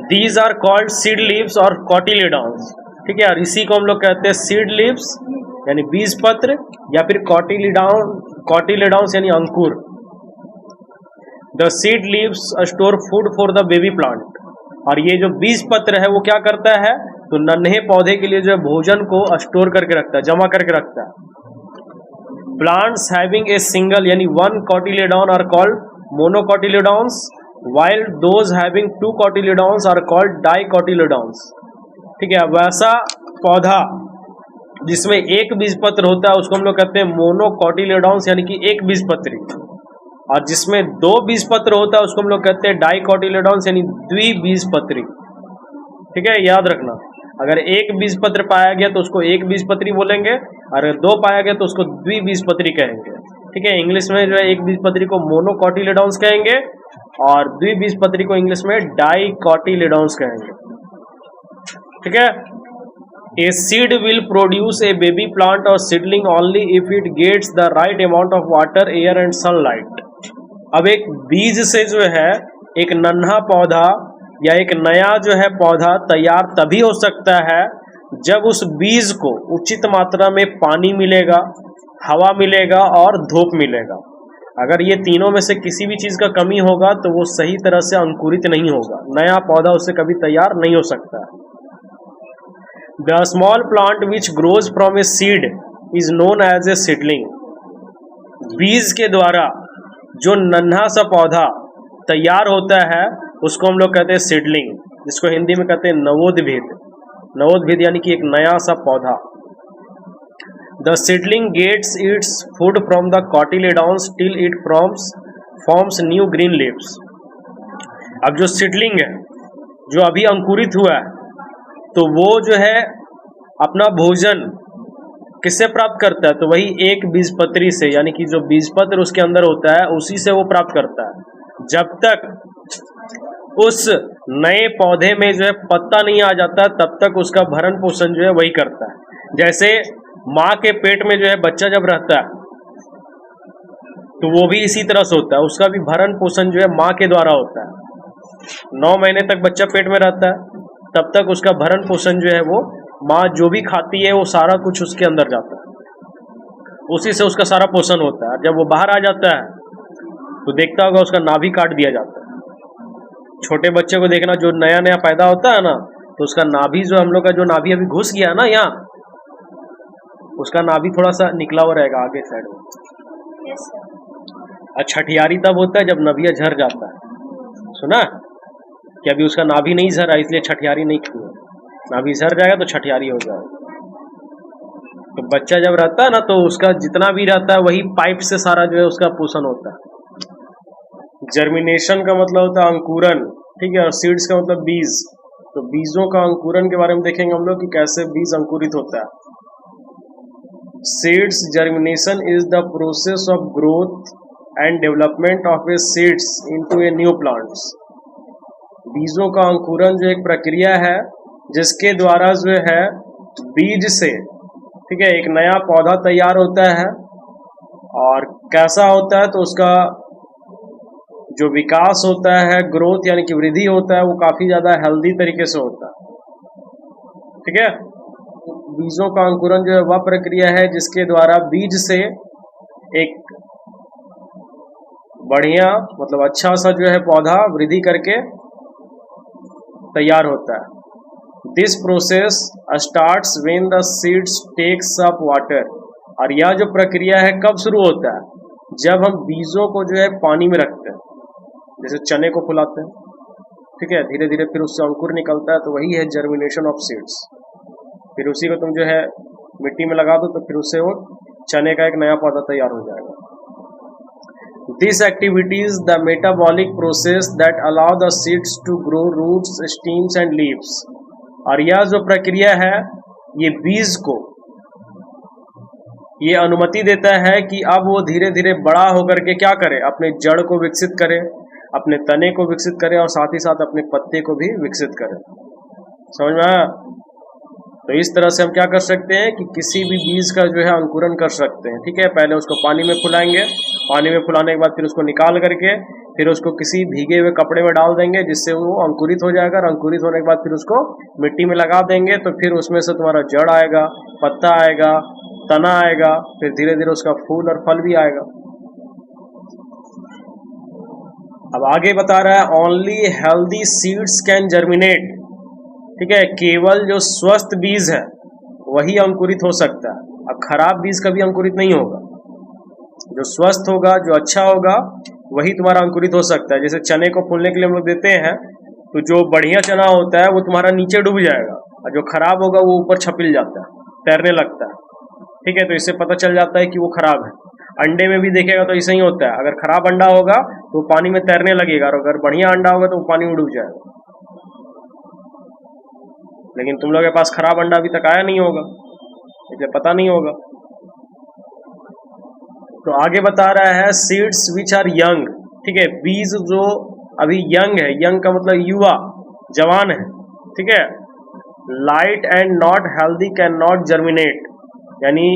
These are called seed leaves और कॉटिलिडॉन्स। ठीक है, और इसी को हम लोग कहते हैं सीड लीव्स यानी बीज पत्र, या फिर कॉटिलिडॉन्स यानी अंकुर। The seed leaves store food for the baby plant, और ये जो बीज पत्र है वो क्या करता है, तो नन्हे पौधे के लिए जो भोजन को स्टोर करके रखता है, जमा करके रखता है। प्लांट्स हैविंग ए सिंगल यानी 1 cotyledon are called monocotyledons, while those having 2 cotyledons are called dicotyledons। ठीक है, वैसा पौधा जिसमें एक बीजपत्र होता है उसको हम लोग कहते हैं मोनोकॉटिलेडॉन्स यानी कि एक बीजपत्री, और जिसमें 2 बीजपत्र होता है उसको हम लोग कहते हैं डाइकोटिलेडॉन्स यानी द्विबीजपत्री। ठीक है, याद रखना, अगर एक बीजपत्र पाया गया तो उसको एक बीजपत्री बोलेंगे, और अगर 2 पाया गया तो उसको द्विबीजपत्री कहेंगे। ठीक है, इंग्लिश में जो है एक बीजपत्री को मोनोकॉटिलेडॉन्स कहेंगे और द्विबीजपत्री को इंग्लिश में डाइकोटिलेडॉन्स कहेंगे। ठीक है, a seed will produce a baby plant और seedling only if it gets the right amount of water, air and sunlight. अब एक बीज से जो है एक नन्हा पौधा या एक नया जो है पौधा तैयार तभी हो सकता है जब उस बीज को उचित मात्रा में पानी मिलेगा, हवा मिलेगा और धूप मिलेगा। अगर ये तीनों में से किसी भी चीज का कमी होगा तो वो सही तरह से अंकुरित नहीं होगा, नया पौधा उससे कभी तैयार नहीं हो सकता। The small plant which grows from a seed is known as a seedling. बीज के द्वारा जो नन्हा सा पौधा तैयार होता है उसको हम लोग कहते हैं सीडलिंग, जिसको हिंदी में कहते हैं नवोद्भिद। नवोद्भिद यानी कि एक नया सा पौधा। The seedling gets its food from the cotyledons till it forms new green leaves. अब जो सीडलिंग है जो अभी अंकुरित हुआ है तो वो जो है अपना भोजन किससे प्राप्त करता है, तो वही एक बीजपत्री से, यानी कि जो बीजपत्र उसके अंदर होता है उसी से वो प्राप्त करता है। जब तक उस नए पौधे में जो है पत्ता नहीं आ जाता तब तक उसका भरण पोषण जो है वही करता है। जैसे माँ के पेट में जो है बच्चा जब रहता है तो वो भी इसी तरह से होता है, उसका भी भरण पोषण जो है माँ के द्वारा होता है। 9 महीने तक बच्चा पेट में रहता है, तब तक उसका भरण पोषण जो है वो माँ जो भी खाती है वो सारा कुछ उसके अंदर जाता है, उसी से उसका सारा पोषण होता है। जब वो बाहर आ जाता है तो देखता होगा उसका नाभि काट दिया जाता है। छोटे बच्चे को देखना जो नया नया पैदा होता है ना, तो उसका नाभि जो हम लोग का जो नाभि अभी घुस गया ना यहाँ, उसका नाभि थोड़ा सा निकला हुआ रहेगा आगे साइड में। और छठियारी तब होता है जब नभिया झर जाता है। सुना कि अभी उसका नाभि नहीं झरा इसलिए छठियारी नहीं की। नाभि झर जाएगा तो छठियारी हो जाएगा। तो बच्चा जब रहता है ना तो उसका जितना भी रहता है वही पाइप से सारा जो है उसका पोषण होता है। जर्मिनेशन का मतलब होता है अंकुरन, ठीक है, और सीड्स का मतलब बीज। तो बीजों का अंकुरन के बारे में देखेंगे हम लोग कि कैसे बीज अंकुरित होता है। Seeds germination is the process of growth and development of a seeds into a new plants। बीजों का अंकुरन जो एक प्रक्रिया है जिसके द्वारा जो है बीज से, ठीक है, एक नया पौधा तैयार होता है। और कैसा होता है तो उसका जो विकास होता है, ग्रोथ यानी कि वृद्धि होता है, वो काफी ज्यादा हेल्दी तरीके से होता है। ठीक है, बीजों का अंकुरन जो है वह प्रक्रिया है जिसके द्वारा बीज से एक बढ़िया मतलब अच्छा सा जो है पौधा वृद्धि करके तैयार होता है। This process starts when the seeds takes up water. और यह जो प्रक्रिया है कब शुरू होता है? जब हम बीजों को जो है पानी में रखते हैं, जैसे चने को फुलाते हैं, ठीक है, धीरे धीरे फिर उससे अंकुर निकलता है, तो वही है जर्मिनेशन ऑफ सीड्स। फिर उसी को तुम जो है मिट्टी में लगा दो तो फिर उससे वो चने का एक नया पौधा तैयार हो जाएगा। This activity is the metabolic process that allow the seeds to grow roots, stems and leaves. और यह जो प्रक्रिया है ये बीज को ये अनुमति देता है कि अब वो धीरे धीरे बड़ा होकर के क्या करे, अपने जड़ को विकसित करे, अपने तने को विकसित करे और साथ ही साथ अपने पत्ते को भी विकसित करे। समझ में आया? तो इस तरह से हम क्या कर सकते हैं कि किसी भी बीज का जो है अंकुरन कर सकते हैं। ठीक है, पहले उसको पानी में फुलाएंगे, पानी में फुलाने के बाद फिर उसको निकाल करके फिर उसको किसी भीगे हुए कपड़े में डाल देंगे जिससे वो अंकुरित हो जाएगा। और अंकुरित होने के बाद फिर उसको मिट्टी में लगा देंगे तो फिर उसमें से तुम्हारा जड़ आएगा, पत्ता आएगा, तना आएगा, फिर धीरे धीरे उसका फूल और फल भी आएगा। अब आगे बता रहा है only healthy seeds can germinate. ठीक है, केवल जो स्वस्थ बीज है वही अंकुरित हो सकता है। अब खराब बीज कभी अंकुरित नहीं होगा। जो स्वस्थ होगा, जो अच्छा होगा, वही तुम्हारा अंकुरित हो सकता है। जैसे चने को फूलने के लिए हम लोग देते हैं तो जो बढ़िया चना होता है वो तुम्हारा नीचे डूब जाएगा और जो खराब होगा वो ऊपर छपिल जाता है, तैरने लगता है। ठीक है, तो इससे पता चल जाता है कि वो खराब है। अंडे में भी देखेगा तो ऐसा ही होता है, अगर खराब अंडा होगा तो पानी में तैरने लगेगा और अगर बढ़िया अंडा होगा तो वो पानी में डूब जाएगा। लेकिन तुम लोग के पास खराब अंडा अभी तक आया नहीं होगा, इसलिए पता नहीं होगा। तो आगे बता रहा है सीड्स विच आर यंग। ठीक है, बीज जो अभी यंग है, यंग का मतलब युवा, जवान है। ठीक है, light and not healthy can not germinate. यानी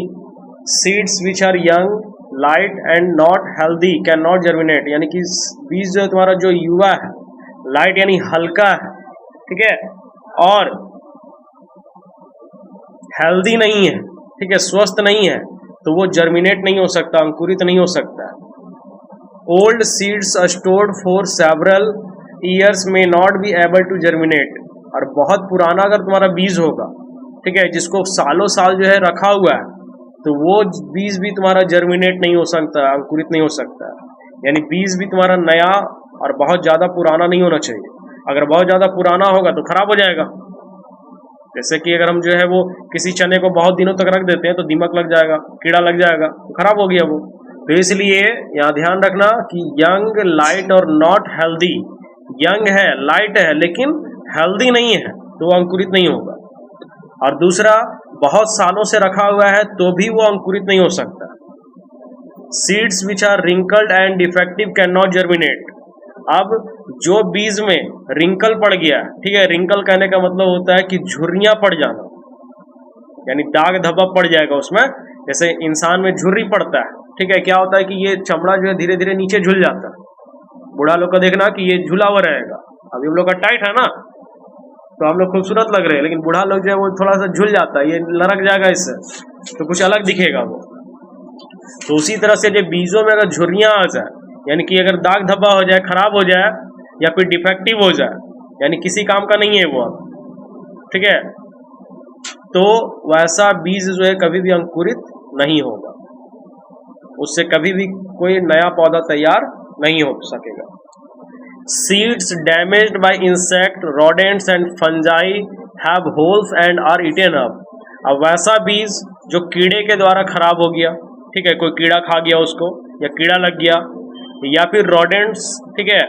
seeds which are young, light and not healthy can not germinate. यानी कि बीज जो तुम्हारा जो युवा है, लाइट यानी हल्का है, ठीक है, और हेल्दी नहीं है, ठीक है, स्वस्थ नहीं है, तो वो जर्मिनेट नहीं हो सकता, अंकुरित नहीं हो सकता। Old seeds stored for several years may not be able to germinate. और बहुत पुराना अगर तुम्हारा बीज होगा, ठीक है, जिसको सालों साल जो है रखा हुआ है, तो वो बीज भी तुम्हारा जर्मिनेट नहीं हो सकता, अंकुरित नहीं हो सकता। यानी बीज भी तुम्हारा नया और बहुत ज्यादा पुराना नहीं होना चाहिए। अगर बहुत ज्यादा पुराना होगा तो खराब हो जाएगा। जैसे कि अगर हम जो है वो किसी चने को बहुत दिनों तक रख देते हैं तो दीमक लग जाएगा, कीड़ा लग जाएगा, तो खराब हो गया वो। तो इसलिए यहाँ ध्यान रखना कि यंग, लाइट और नॉट हेल्दी। यंग है, लाइट है, लेकिन हेल्दी नहीं है तो वो अंकुरित नहीं होगा। और दूसरा, बहुत सालों से रखा हुआ है तो भी वो अंकुरित नहीं हो सकता। Seeds which are wrinkled and defective can not germinate. अब जो बीज में रिंकल पड़ गया, ठीक है, रिंकल कहने का मतलब होता है कि झुर्रियां पड़ जाना, यानी दाग धब्बा पड़ जाएगा उसमें। जैसे इंसान में झुर्री पड़ता है, ठीक है, क्या होता है कि ये चमड़ा जो है धीरे धीरे नीचे झुल जाता है। बूढ़ा लोग का देखना कि ये झुला हुआ रहेगा। अभी हम लोग का टाइट है ना, तो हम लोग खूबसूरत लग रहे हैं, लेकिन बूढ़ा लोग जो है वो थोड़ा सा झुल जाता है, ये लड़क जाएगा इससे, तो कुछ अलग दिखेगा वो। तो उसी तरह से जो बीजों में अगर झुर्रियां आ जाए, यानी कि अगर दाग धब्बा हो जाए, खराब हो जाए या फिर डिफेक्टिव हो जाए, यानी किसी काम का नहीं है वो, ठीक है, तो वैसा बीज जो है कभी भी अंकुरित नहीं होगा, उससे कभी भी कोई नया पौधा तैयार नहीं हो सकेगा। Seeds damaged by insect, rodents and fungi have holes and are eaten up. अब वैसा बीज जो कीड़े के द्वारा खराब हो गया, ठीक है, कोई कीड़ा खा गया उसको, या कीड़ा लग गया, या फिर rodents, ठीक है,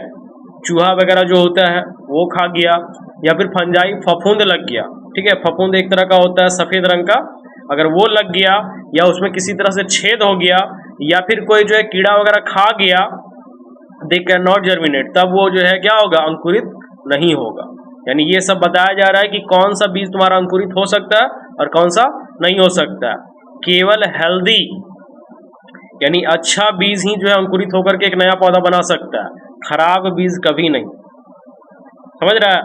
चूहा वगैरह जो होता है वो खा गया, या फिर फंजाई, फफूंद लग गया, ठीक है, फफूंद एक तरह का होता है सफेद रंग का, अगर वो लग गया या उसमें किसी तरह से छेद हो गया, या फिर कोई जो है कीड़ा वगैरह खा गया, दे कैन नॉट जर्मिनेट, तब वो जो है क्या होगा, अंकुरित नहीं होगा। यानी ये सब बताया जा रहा है कि कौन सा बीज तुम्हारा अंकुरित हो सकता है और कौन सा नहीं हो सकता है। केवल हेल्दी यानी अच्छा बीज ही जो है अंकुरित होकर के एक नया पौधा बना सकता है। खराब बीज कभी नहीं। समझ रहा है?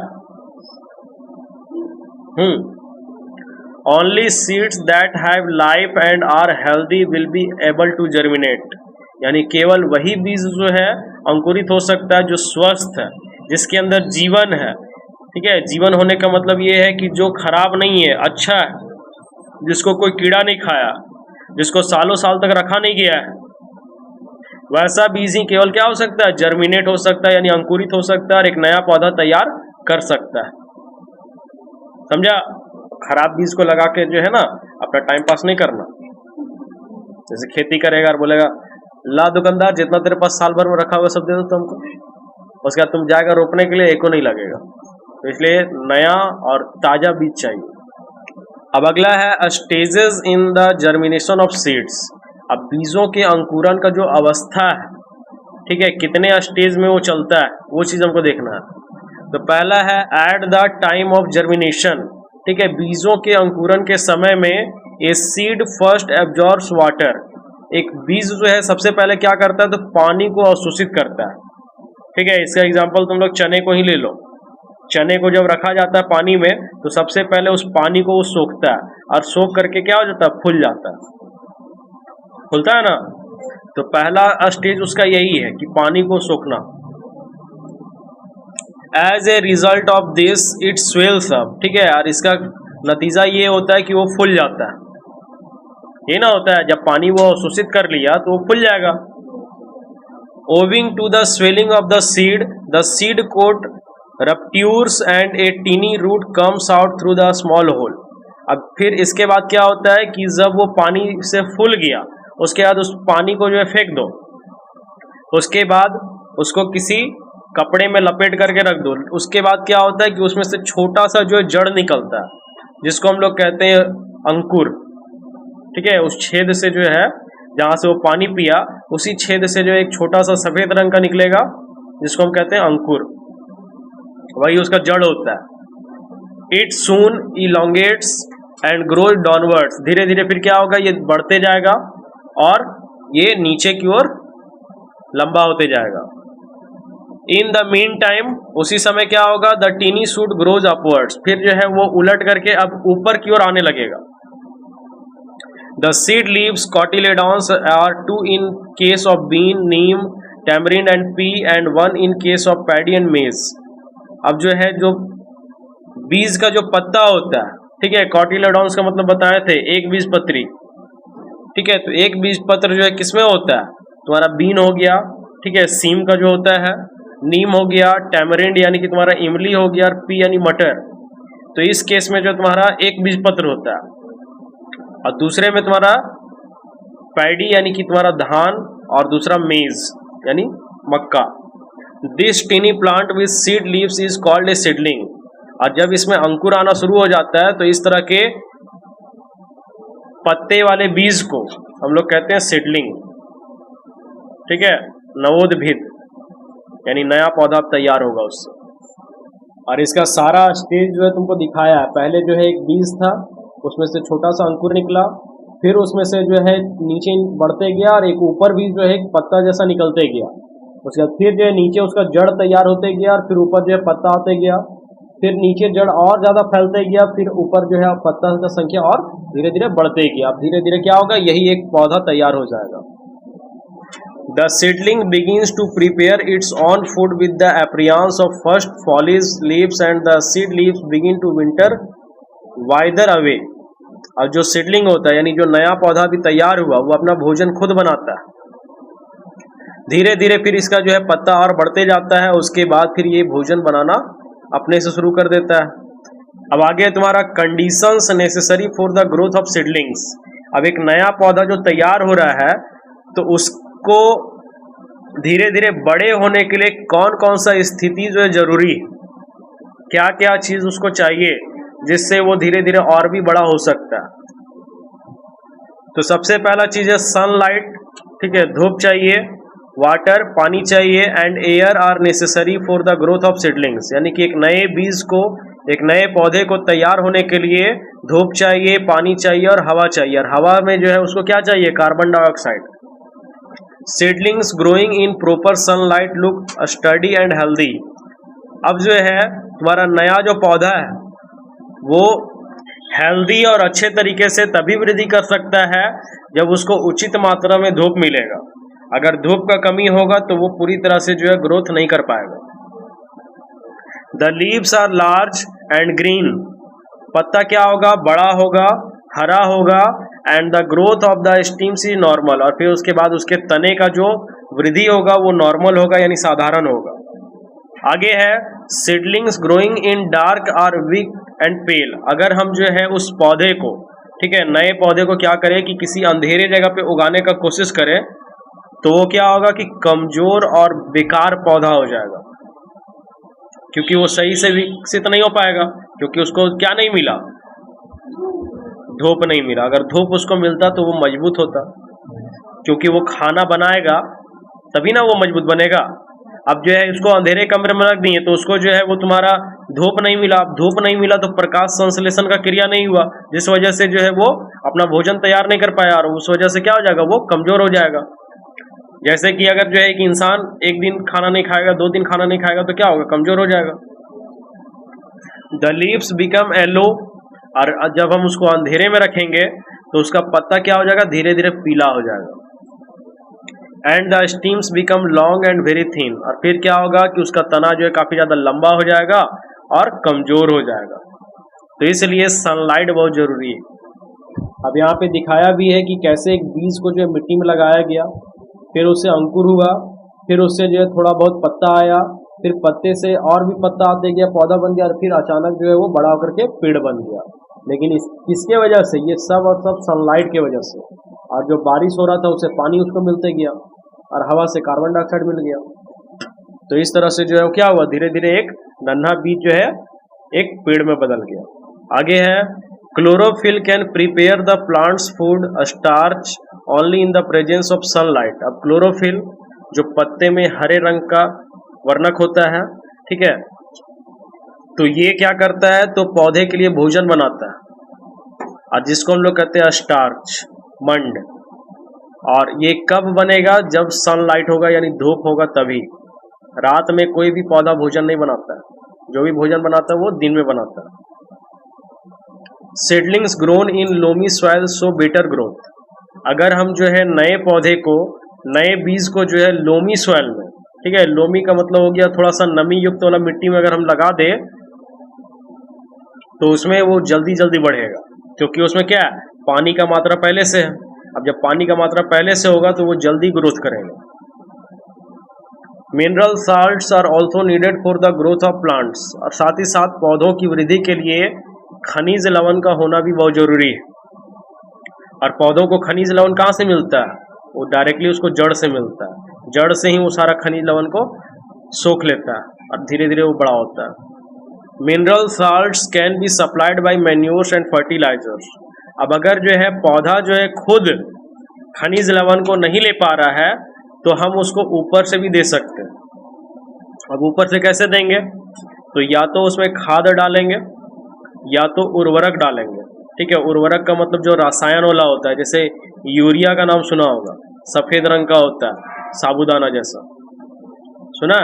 Only seeds that have life and are healthy will be able to germinate. यानी केवल वही बीज जो है अंकुरित हो सकता है जो स्वस्थ है, जिसके अंदर जीवन है। ठीक है, जीवन होने का मतलब ये है कि जो खराब नहीं है, अच्छा है, जिसको कोई कीड़ा नहीं खाया, जिसको सालों साल तक रखा नहीं गया है, वैसा बीज ही केवल क्या हो सकता है, जर्मिनेट हो सकता है, यानी अंकुरित हो सकता है और एक नया पौधा तैयार कर सकता है। समझा? खराब बीज को लगा के जो है ना अपना टाइम पास नहीं करना। जैसे खेती करेगा और बोलेगा ला दुकानदार जितना तेरे पास साल भर में रखा हुआ सब दे दो तुमको, उसके बाद तुम जाकर रोपने के लिए एको नहीं लगेगा। तो इसलिए नया और ताजा बीज चाहिए। अब अगला है stages in the germination of seeds. अब बीजों के अंकुरन का जो अवस्था है, ठीक है, कितने स्टेज में वो चलता है, वो चीज हमको देखना है। तो पहला है at the time of germination. ठीक है, बीजों के अंकुरन के समय में a seed first absorbs water. एक बीज जो है सबसे पहले क्या करता है, तो पानी को अवशोषित करता है। ठीक है, इसका एग्जांपल तुम लोग चने को ही ले लो। चने को जब रखा जाता है पानी में तो सबसे पहले उस पानी को वो सोखता है और सोख करके क्या हो जाता है, फूल जाता है। फूलता है ना? तो पहला स्टेज उसका यही है कि पानी को सोखना। As a result of this it swells up. ठीक है, और इसका नतीजा ये होता है कि वो फूल जाता है। ये ना होता है जब पानी वो अवशोषित कर लिया तो वो फूल जाएगा। Owing to the swelling of the seed coat ruptures and a tiny root comes out through the small hole. अब फिर इसके बाद क्या होता है कि जब वो पानी से फूल गया उसके बाद उस पानी को जो है फेंक दो। उसके बाद उसको किसी कपड़े में लपेट करके रख दो। उसके बाद क्या होता है कि उसमें से छोटा सा जो है जड़ निकलता है, जिसको हम लोग कहते हैं अंकुर। ठीक है, उस छेद से जो है जहां से वो पानी पिया उसी छेद से जो एक छोटा सा सफेद रंग का निकलेगा, जिसको हम कहते हैं अंकुर। वही उसका जड़ होता है। It soon elongates and grows downwards. धीरे धीरे फिर क्या होगा, ये बढ़ते जाएगा और ये नीचे की ओर लंबा होते जाएगा। इन द मीन टाइम, उसी समय क्या होगा, the tiny shoot grows upwards. फिर जो है वो उलट करके अब ऊपर की ओर आने लगेगा। The seed leaves cotyledons are 2 in case of bean, neem, tamarind and pea and 1 in case of paddy and maize. अब जो है जो बीज का जो पत्ता होता है, ठीक है, कॉटिलेडॉन्स का मतलब बताए थे एक बीज पत्री। ठीक है, तो एक बीज पत्र जो है किसमें होता है, तुम्हारा बीन हो गया, ठीक है, सीम का जो होता है, नीम हो गया, टैमरिंड यानी कि तुम्हारा इमली हो गया, और पी यानी मटर। तो इस केस में जो तुम्हारा एक बीज पत्र होता है, और दूसरे में तुम्हारा पैडी यानी कि तुम्हारा धान, और दूसरा मेज यानी मक्का। This tiny plant with seed leaves is called a seedling. और जब इसमें अंकुर आना शुरू हो जाता है तो इस तरह के पत्ते वाले बीज को हम लोग कहते हैं सीडलिंग। ठीक है, नवोद्भिद यानी नया पौधा तैयार होगा उससे। और इसका सारा स्टेज जो है तुमको दिखाया है। पहले जो है एक बीज था, उसमें से छोटा सा अंकुर निकला, फिर उसमें से जो है नीचे बढ़ते गया और एक ऊपर भी जो है एक पत्ता जैसा निकलते गया। उसके बाद फिर जो है नीचे उसका जड़ तैयार होते गया और फिर ऊपर जो है पत्ता आते गया, फिर नीचे जड़ और ज्यादा फैलते गया, फिर ऊपर जो है पत्ता का संख्या और धीरे धीरे बढ़ते गया। अब धीरे धीरे क्या होगा, यही एक पौधा तैयार हो जाएगा। The seedling begins to prepare its own food with the appearance of first foliage leaves and the seed leaves begin to winter wither away। अब जो सीडलिंग होता है यानी जो नया पौधा भी तैयार हुआ वो अपना भोजन खुद बनाता है। धीरे धीरे फिर इसका जो है पत्ता और बढ़ते जाता है, उसके बाद फिर ये भोजन बनाना अपने से शुरू कर देता है। अब आगे तुम्हारा conditions necessary for the growth of seedlings. अब एक नया पौधा जो तैयार हो रहा है तो उसको धीरे धीरे बड़े होने के लिए कौन कौन सा स्थिति जो है जरूरी है, क्या क्या चीज उसको चाहिए जिससे वो धीरे धीरे और भी बड़ा हो सकता है। तो सबसे पहला चीज है सनलाइट। ठीक है, धूप चाहिए, वाटर पानी चाहिए, and air are necessary for the growth of seedlings. यानी कि एक नए बीज को, एक नए पौधे को तैयार होने के लिए धूप चाहिए, पानी चाहिए और हवा चाहिए। और हवा में जो है उसको क्या चाहिए, carbon dioxide. Seedlings growing in proper sunlight look study and healthy. अब जो है तुम्हारा नया जो पौधा है वो हेल्दी और अच्छे तरीके से तभी वृद्धि कर सकता है जब उसको उचित मात्रा में धूप मिलेगा। अगर धूप का कमी होगा तो वो पूरी तरह से जो है ग्रोथ नहीं कर पाएगा। The leaves are large and green. पत्ता क्या होगा? बड़ा होगा, हरा होगा। And the growth of the stems is normal. और फिर उसके बाद उसके तने का जो वृद्धि होगा वो नॉर्मल होगा, यानी साधारण होगा। आगे है seedlings growing in dark are weak and pale. अगर हम जो है उस पौधे को, ठीक है, नए पौधे को क्या करें कि किसी अंधेरे जगह पे उगाने का कोशिश करें तो वो क्या होगा कि कमजोर और बेकार पौधा हो जाएगा, क्योंकि वो सही से विकसित नहीं हो पाएगा, क्योंकि उसको क्या नहीं मिला? धूप नहीं मिला। अगर धूप उसको मिलता तो वो मजबूत होता, क्योंकि वो खाना बनाएगा तभी ना वो मजबूत बनेगा। अब जो है इसको अंधेरे कमरे में रख दिए तो उसको जो है वो तुम्हारा धूप नहीं मिला। अब धूप नहीं मिला तो प्रकाश संश्लेषण का क्रिया नहीं हुआ, जिस वजह से जो है वो अपना भोजन तैयार नहीं कर पाया, और उस वजह से क्या हो जाएगा? वो कमजोर हो जाएगा। जैसे कि अगर जो है एक इंसान एक दिन खाना नहीं खाएगा, 2 दिन खाना नहीं खाएगा तो क्या होगा? कमजोर हो जाएगा। The leaves become yellow. और जब हम उसको अंधेरे में रखेंगे तो उसका पत्ता क्या हो जाएगा? धीरे धीरे पीला हो जाएगा। And the stems become long and very thin. और फिर क्या होगा कि उसका तना जो है काफी ज्यादा लंबा हो जाएगा और कमजोर हो जाएगा। तो इसलिए सनलाइट बहुत जरूरी है। अब यहाँ पे दिखाया भी है कि कैसे एक बीज को जो है मिट्टी में लगाया गया, फिर उससे अंकुर हुआ, फिर उससे जो है थोड़ा बहुत पत्ता आया, फिर पत्ते से और भी पत्ता आते गया, पौधा बन गया, और फिर अचानक जो है वो बड़ा होकर के पेड़ बन गया। लेकिन किसके वजह से? ये सब और सब सनलाइट के वजह से। और जो बारिश हो रहा था उससे पानी उसको मिलते गया और हवा से कार्बन डाइऑक्साइड मिल गया। तो इस तरह से जो है क्या हुआ? धीरे धीरे एक नन्हा बीज जो है एक पेड़ में बदल गया। आगे है chlorophyll can prepare the plants food starch only in the presence of sunlight. अब क्लोरोफिल जो पत्ते में हरे रंग का वर्णक होता है, ठीक है, तो ये क्या करता है? तो पौधे के लिए भोजन बनाता है, और जिसको हम लोग कहते हैं स्टार्च, मंड। और ये कब बनेगा? जब सनलाइट होगा, यानी धूप होगा तभी। रात में कोई भी पौधा भोजन नहीं बनाता है, जो भी भोजन बनाता है वो दिन में बनाता है। Seedlings grown in loamy soil show better growth. अगर हम जो है नए पौधे को, नए बीज को जो है लोमी सॉइल में, ठीक है, लोमी का मतलब हो गया थोड़ा सा नमी युक्त वाला मिट्टी में अगर हम लगा दे तो उसमें वो जल्दी जल्दी बढ़ेगा, क्योंकि उसमें क्या है? पानी का मात्रा पहले से है। अब जब पानी का मात्रा पहले से होगा तो वो जल्दी ग्रोथ करेगा। Mineral salts are also needed for the growth of plants. और साथ ही साथ पौधों की वृद्धि के लिए खनिज लवण का होना भी बहुत जरूरी है। और पौधों को खनिज लवण कहाँ से मिलता है? वो डायरेक्टली उसको जड़ से मिलता है। जड़ से ही वो सारा खनिज लवण को सोख लेता है और धीरे धीरे वो बड़ा होता है। Mineral salts can be supplied by manures and fertilisers. अब अगर जो है पौधा जो है खुद खनिज लवण को नहीं ले पा रहा है तो हम उसको ऊपर से भी दे सकते हैं। अब ऊपर से कैसे देंगे? तो या तो उसमें खाद डालेंगे या तो उर्वरक डालेंगे, ठीक है। उर्वरक का मतलब जो रसायन वाला होता है, जैसे यूरिया का नाम सुना होगा, सफेद रंग का होता है, साबुदाना जैसा, सुना?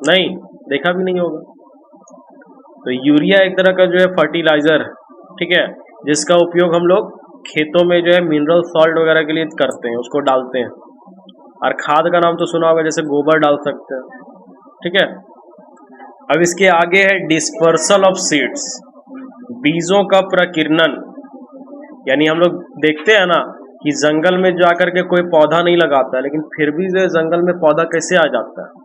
नहीं, देखा भी नहीं होगा। तो यूरिया एक तरह का जो है फर्टिलाइजर है, ठीक है, जिसका उपयोग हम लोग खेतों में जो है मिनरल सॉल्ट वगैरह के लिए करते हैं, उसको डालते हैं। और खाद का नाम तो सुना होगा, जैसे गोबर डाल सकते हैं, ठीक है। अब इसके आगे है डिस्पर्सल ऑफ सीड्स, बीजों का प्रकीर्णन। यानी हम लोग देखते हैं ना कि जंगल में जाकर के कोई पौधा नहीं लगाता है, लेकिन फिर भी जो है जंगल में पौधा कैसे आ जाता है।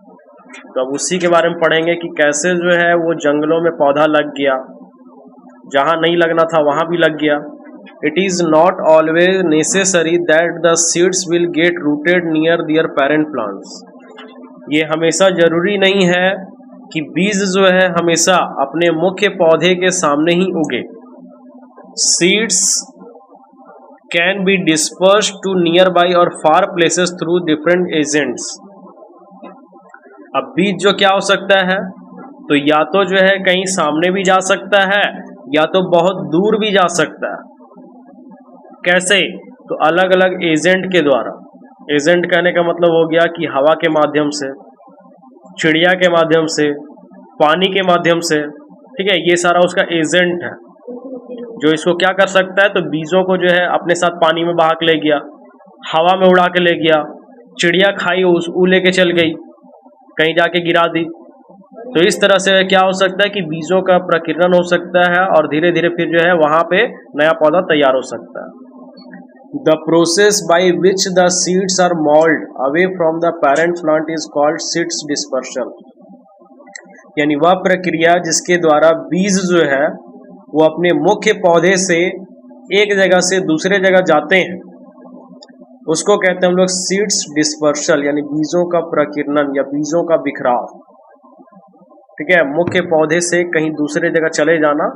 तो अब उसी के बारे में पढ़ेंगे कि कैसे जो है वो जंगलों में पौधा लग गया, जहां नहीं लगना था वहां भी लग गया। It is not always necessary that the seeds will get rooted near their parent plants. ये हमेशा जरूरी नहीं है कि बीज जो है हमेशा अपने मुख्य पौधे के सामने ही उगे। Seeds can be dispersed to nearby or far places through different agents. अब बीज जो क्या हो सकता है, तो या तो जो है कहीं सामने भी जा सकता है या तो बहुत दूर भी जा सकता है। कैसे? तो अलग अलग एजेंट के द्वारा। एजेंट कहने का मतलब हो गया कि हवा के माध्यम से, चिड़िया के माध्यम से, पानी के माध्यम से, ठीक है, ये सारा उसका एजेंट है जो इसको क्या कर सकता है, तो बीजों को जो है अपने साथ पानी में बहा के ले गया, हवा में उड़ा के ले गया, चिड़िया खाई वो लेके चल गई, कहीं जाके गिरा दी। तो इस तरह से क्या हो सकता है कि बीजों का प्रकीर्णन हो सकता है और धीरे धीरे फिर जो है वहां पे नया पौधा तैयार हो सकता है। The process by which the seeds are moved away from the parent plant is called seeds dispersion, यानी वह प्रक्रिया जिसके द्वारा बीज जो है वो अपने मुख्य पौधे से एक जगह से दूसरे जगह जाते हैं, उसको कहते हैं हम लोग सीड्स डिस्पर्सल, यानी बीजों का प्रकीर्णन या बीजों का बिखराव। ठीक है, मुख्य पौधे से कहीं दूसरे जगह चले जाना,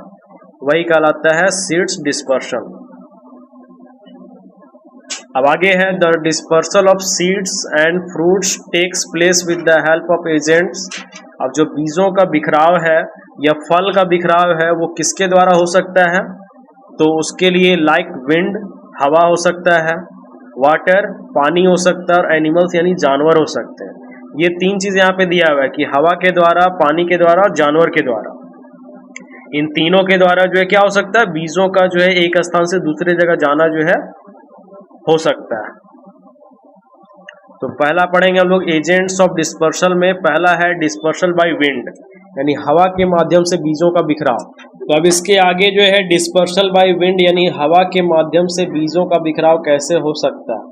वही कहलाता है सीड्स डिस्पर्शन। अब आगे है the dispersal of seeds and fruits takes place with the help of agents. अब जो बीजों का बिखराव है या फल का बिखराव है वो किसके द्वारा हो सकता है, तो उसके लिए लाइक विंड हवा हो सकता है, वाटर पानी हो सकता है, और एनिमल्स यानी जानवर हो सकते हैं। ये तीन चीज यहाँ पे दिया हुआ है कि हवा के द्वारा, पानी के द्वारा और जानवर के द्वारा, इन तीनों के द्वारा जो है क्या हो सकता है, बीजों का जो है एक स्थान से दूसरे जगह जाना जो है हो सकता है। तो पहला पढ़ेंगे हम लोग एजेंट्स ऑफ डिस्पर्सल में। पहला है डिस्पर्सल बाय विंड, यानी हवा के माध्यम से बीजों का बिखराव। तो अब इसके आगे जो है डिस्पर्सल बाय विंड, यानी हवा के माध्यम से बीजों का बिखराव कैसे हो सकता है।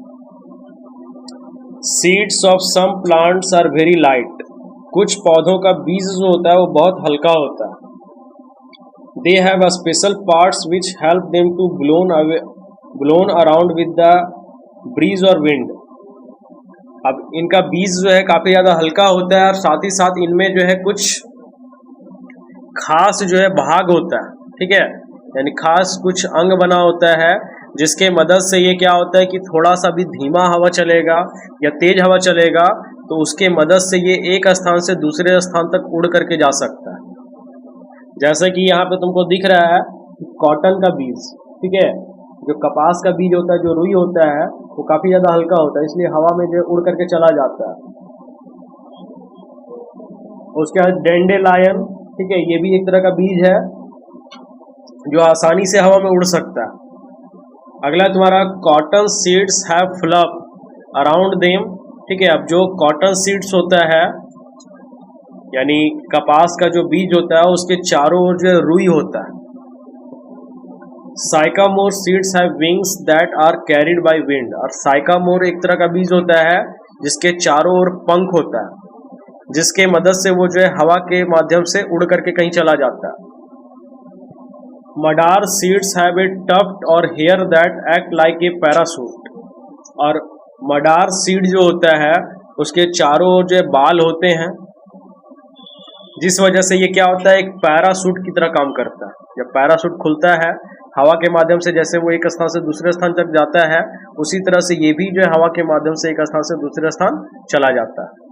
Seeds of some plants are very light, कुछ पौधों का बीज जो होता है वो बहुत हल्का होता है। They have a special parts which help them to blown around with the breeze or wind. अब इनका बीज जो है काफी ज्यादा हल्का होता है और साथ ही साथ इनमें जो है कुछ खास जो है भाग होता है, ठीक है, यानी खास कुछ अंग बना होता है जिसके मदद से ये क्या होता है कि थोड़ा सा भी धीमा हवा चलेगा या तेज हवा चलेगा तो उसके मदद से ये एक स्थान से दूसरे स्थान तक उड़ करके जा सकता है। जैसे कि यहाँ पे तुमको दिख रहा है कॉटन का बीज, ठीक है, जो कपास का बीज होता है, जो रुई होता है, वो काफी ज्यादा हल्का होता है, इसलिए हवा में जो उड़ करके चला जाता है। उसके बाद डेंडेलायन, ठीक है, ये भी एक तरह का बीज है जो आसानी से हवा में उड़ सकता है। अगला तुम्हारा cotton seeds have flop around them, ठीक है। अब जो कॉटन सीड्स होता है यानी कपास का जो बीज होता है उसके चारों ओर जो रुई होता है। Sycamore seeds have wings that are carried by wind, और साइकामोर एक तरह का बीज होता है जिसके चारों ओर पंख होता है जिसके मदद से वो जो है हवा के माध्यम से उड़ करके कहीं चला जाता है। Madar seeds have a tuft or hair that act like a parachute, और मडार सीड जो होता है उसके चारों ओर जो बाल होते हैं जिस वजह से ये क्या होता है, एक पैरासूट की तरह काम करता है। जब पैरासूट खुलता है हवा के माध्यम से, जैसे वो एक स्थान से दूसरे स्थान तक जाता है, उसी तरह से ये भी जो है हवा के माध्यम से एक स्थान से दूसरे स्थान चला जाता है।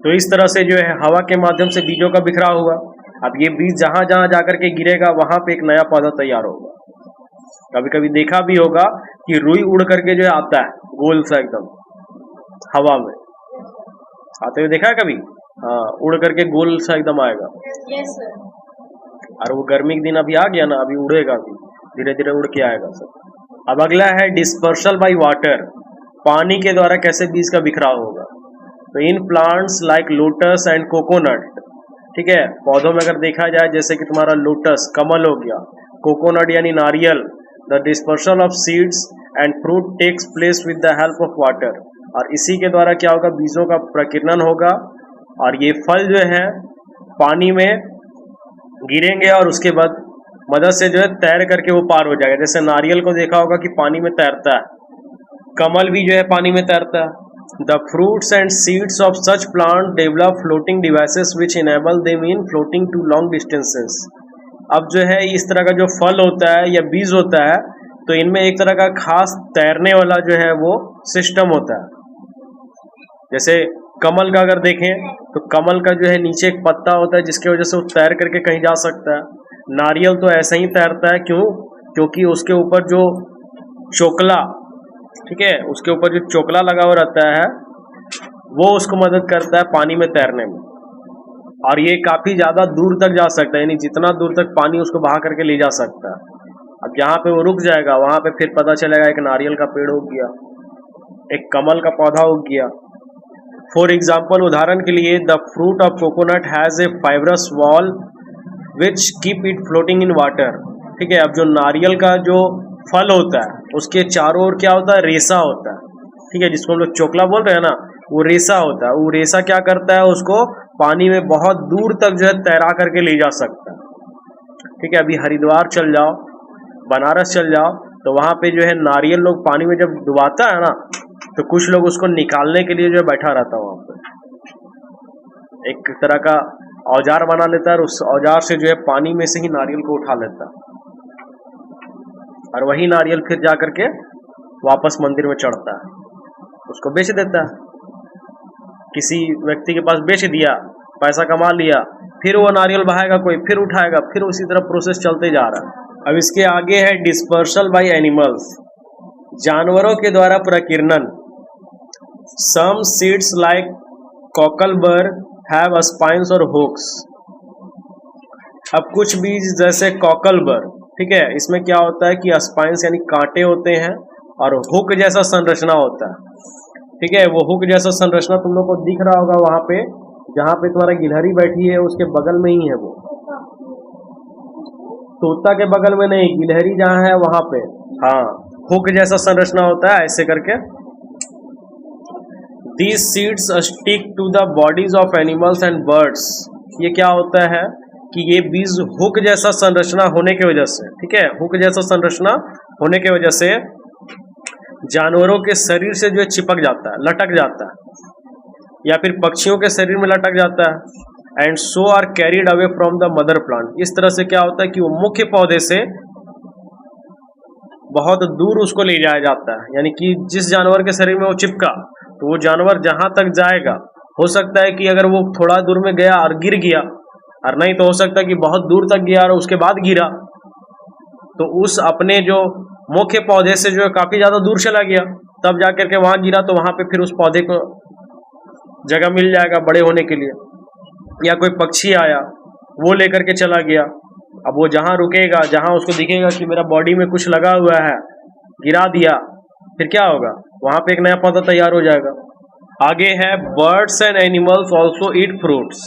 तो इस तरह से जो है हवा के माध्यम से बीजों का बिखराव हुआ। अब ये बीज जहां जहां जाकर के गिरेगा वहां पे एक नया पौधा तैयार होगा। कभी कभी देखा भी होगा कि रुई उड़ करके जो है आता है गोल सा एकदम हवा में आते हुए, देखा है कभी? हाँ, उड़ करके गोल सा एकदम आएगा। Yes sir. और वो गर्मी के दिन अभी आ गया ना, अभी उड़ेगा, अभी धीरे धीरे उड़ के आएगा सब। अब अगला है डिस्पर्सल बाय वाटर, पानी के द्वारा कैसे बीज का बिखराव होगा। तो in plants like lotus and coconut, ठीक है, पौधों में अगर देखा जाए जैसे कि तुम्हारा लोटस कमल हो गया, कोकोनट यानी नारियल, the dispersal of seeds and fruit takes place with the help of water, और इसी के द्वारा क्या होगा, बीजों का प्रकीर्णन होगा और ये फल जो है पानी में गिरेंगे और उसके बाद मदद से जो है तैर करके वो पार हो जाएगा। जैसे नारियल को देखा होगा कि पानी में तैरता है, कमल भी जो है पानी में तैरता है। The fruits and seeds of such plant develop floating devices which enable them in floating to long distances. अब जो है इस तरह का जो फल होता है या बीज होता है तो इनमें एक तरह का खास तैरने वाला जो है वो सिस्टम होता है। जैसे कमल का अगर देखें तो कमल का जो है नीचे एक पत्ता होता है जिसकी वजह से वो तैर करके कहीं जा सकता है। नारियल तो ऐसे ही तैरता है, क्यों? क्योंकि उसके ऊपर जो चोकला ठीक है, उसके ऊपर जो चोकला लगा हुआ रहता है वो उसको मदद करता है पानी में तैरने में, और ये काफी ज्यादा दूर तक जा सकता है, यानी जितना दूर तक पानी उसको बहा करके ले जा सकता है। अब जहाँ पे वो रुक जाएगा वहां पे फिर पता चलेगा एक नारियल का पेड़ उग गया, एक कमल का पौधा उग गया। फॉर एग्जाम्पल, उदाहरण के लिए, the fruit of coconut has a fibrous wall which keep it floating in water. ठीक है, अब जो नारियल का जो फल होता है उसके चारों ओर क्या होता है, रेसा होता है। ठीक है, जिसको हम लोग चोकला बोल रहे हैं ना, वो रेसा होता है। वो रेसा क्या करता है, उसको पानी में बहुत दूर तक जो है तैरा करके ले जा सकता है। ठीक है, अभी हरिद्वार चल जाओ, बनारस चल जाओ, तो वहां पे जो है नारियल लोग पानी में जब डुबाता है ना, तो कुछ लोग उसको निकालने के लिए जो है बैठा रहता है वहां पे, एक तरह का औजार बना लेता है और उस औजार से जो है पानी में से ही नारियल को उठा लेता है, और वही नारियल फिर जा करके वापस मंदिर में चढ़ता है, उसको बेच देता है। किसी व्यक्ति के पास बेच दिया, पैसा कमा लिया, फिर वो नारियल बहाएगा कोई, फिर उठाएगा, फिर उसी तरह प्रोसेस चलते जा रहा है। अब इसके आगे है डिस्पर्सल बाय एनिमल्स, जानवरों के द्वारा प्रकीर्णन। Some seeds like cocklebur have spines और हुक्स। अब कुछ बीज जैसे कॉकलबर, ठीक है, इसमें क्या होता है कि स्पाइन्स यानी कांटे होते हैं और हुक जैसा संरचना होता है। ठीक है, वो हुक जैसा संरचना तुम लोग को दिख रहा होगा वहां पे, जहां पे तुम्हारा गिलहरी बैठी है उसके बगल में ही है वो, तोता के बगल में नहीं, गिलहरी जहां है वहां पे। हाँ, हुक जैसा संरचना होता है ऐसे करके। These seeds stick to the bodies of animals and birds। ये क्या होता है कि ये बीज हुक जैसा संरचना होने की वजह से, ठीक है, हुक जैसा संरचना होने की वजह से जानवरों के शरीर से जो है चिपक जाता है, लटक जाता है, या फिर पक्षियों के शरीर में लटक जाता है। And so are carried away from the mother plant. इस तरह से क्या होता है कि वो मुख्य पौधे से बहुत दूर उसको ले जाया जाता है, यानी कि जिस जानवर के शरीर में वो चिपका, तो वो जानवर जहां तक जाएगा, हो सकता है कि अगर वो थोड़ा दूर में गया और गिर गया, और नहीं तो हो सकता है कि बहुत दूर तक गया और उसके बाद गिरा, तो उस अपने जो मुख्य पौधे से जो है काफी ज्यादा दूर चला गया, तब जाकर के वहां गिरा, तो वहां पे फिर उस पौधे को जगह मिल जाएगा बड़े होने के लिए। या कोई पक्षी आया, वो लेकर के चला गया, अब वो जहां रुकेगा, जहां उसको दिखेगा कि मेरा बॉडी में कुछ लगा हुआ है, गिरा दिया, फिर क्या होगा, वहां पे एक नया पौधा तैयार हो जाएगा। आगे है birds and animals also eat fruits.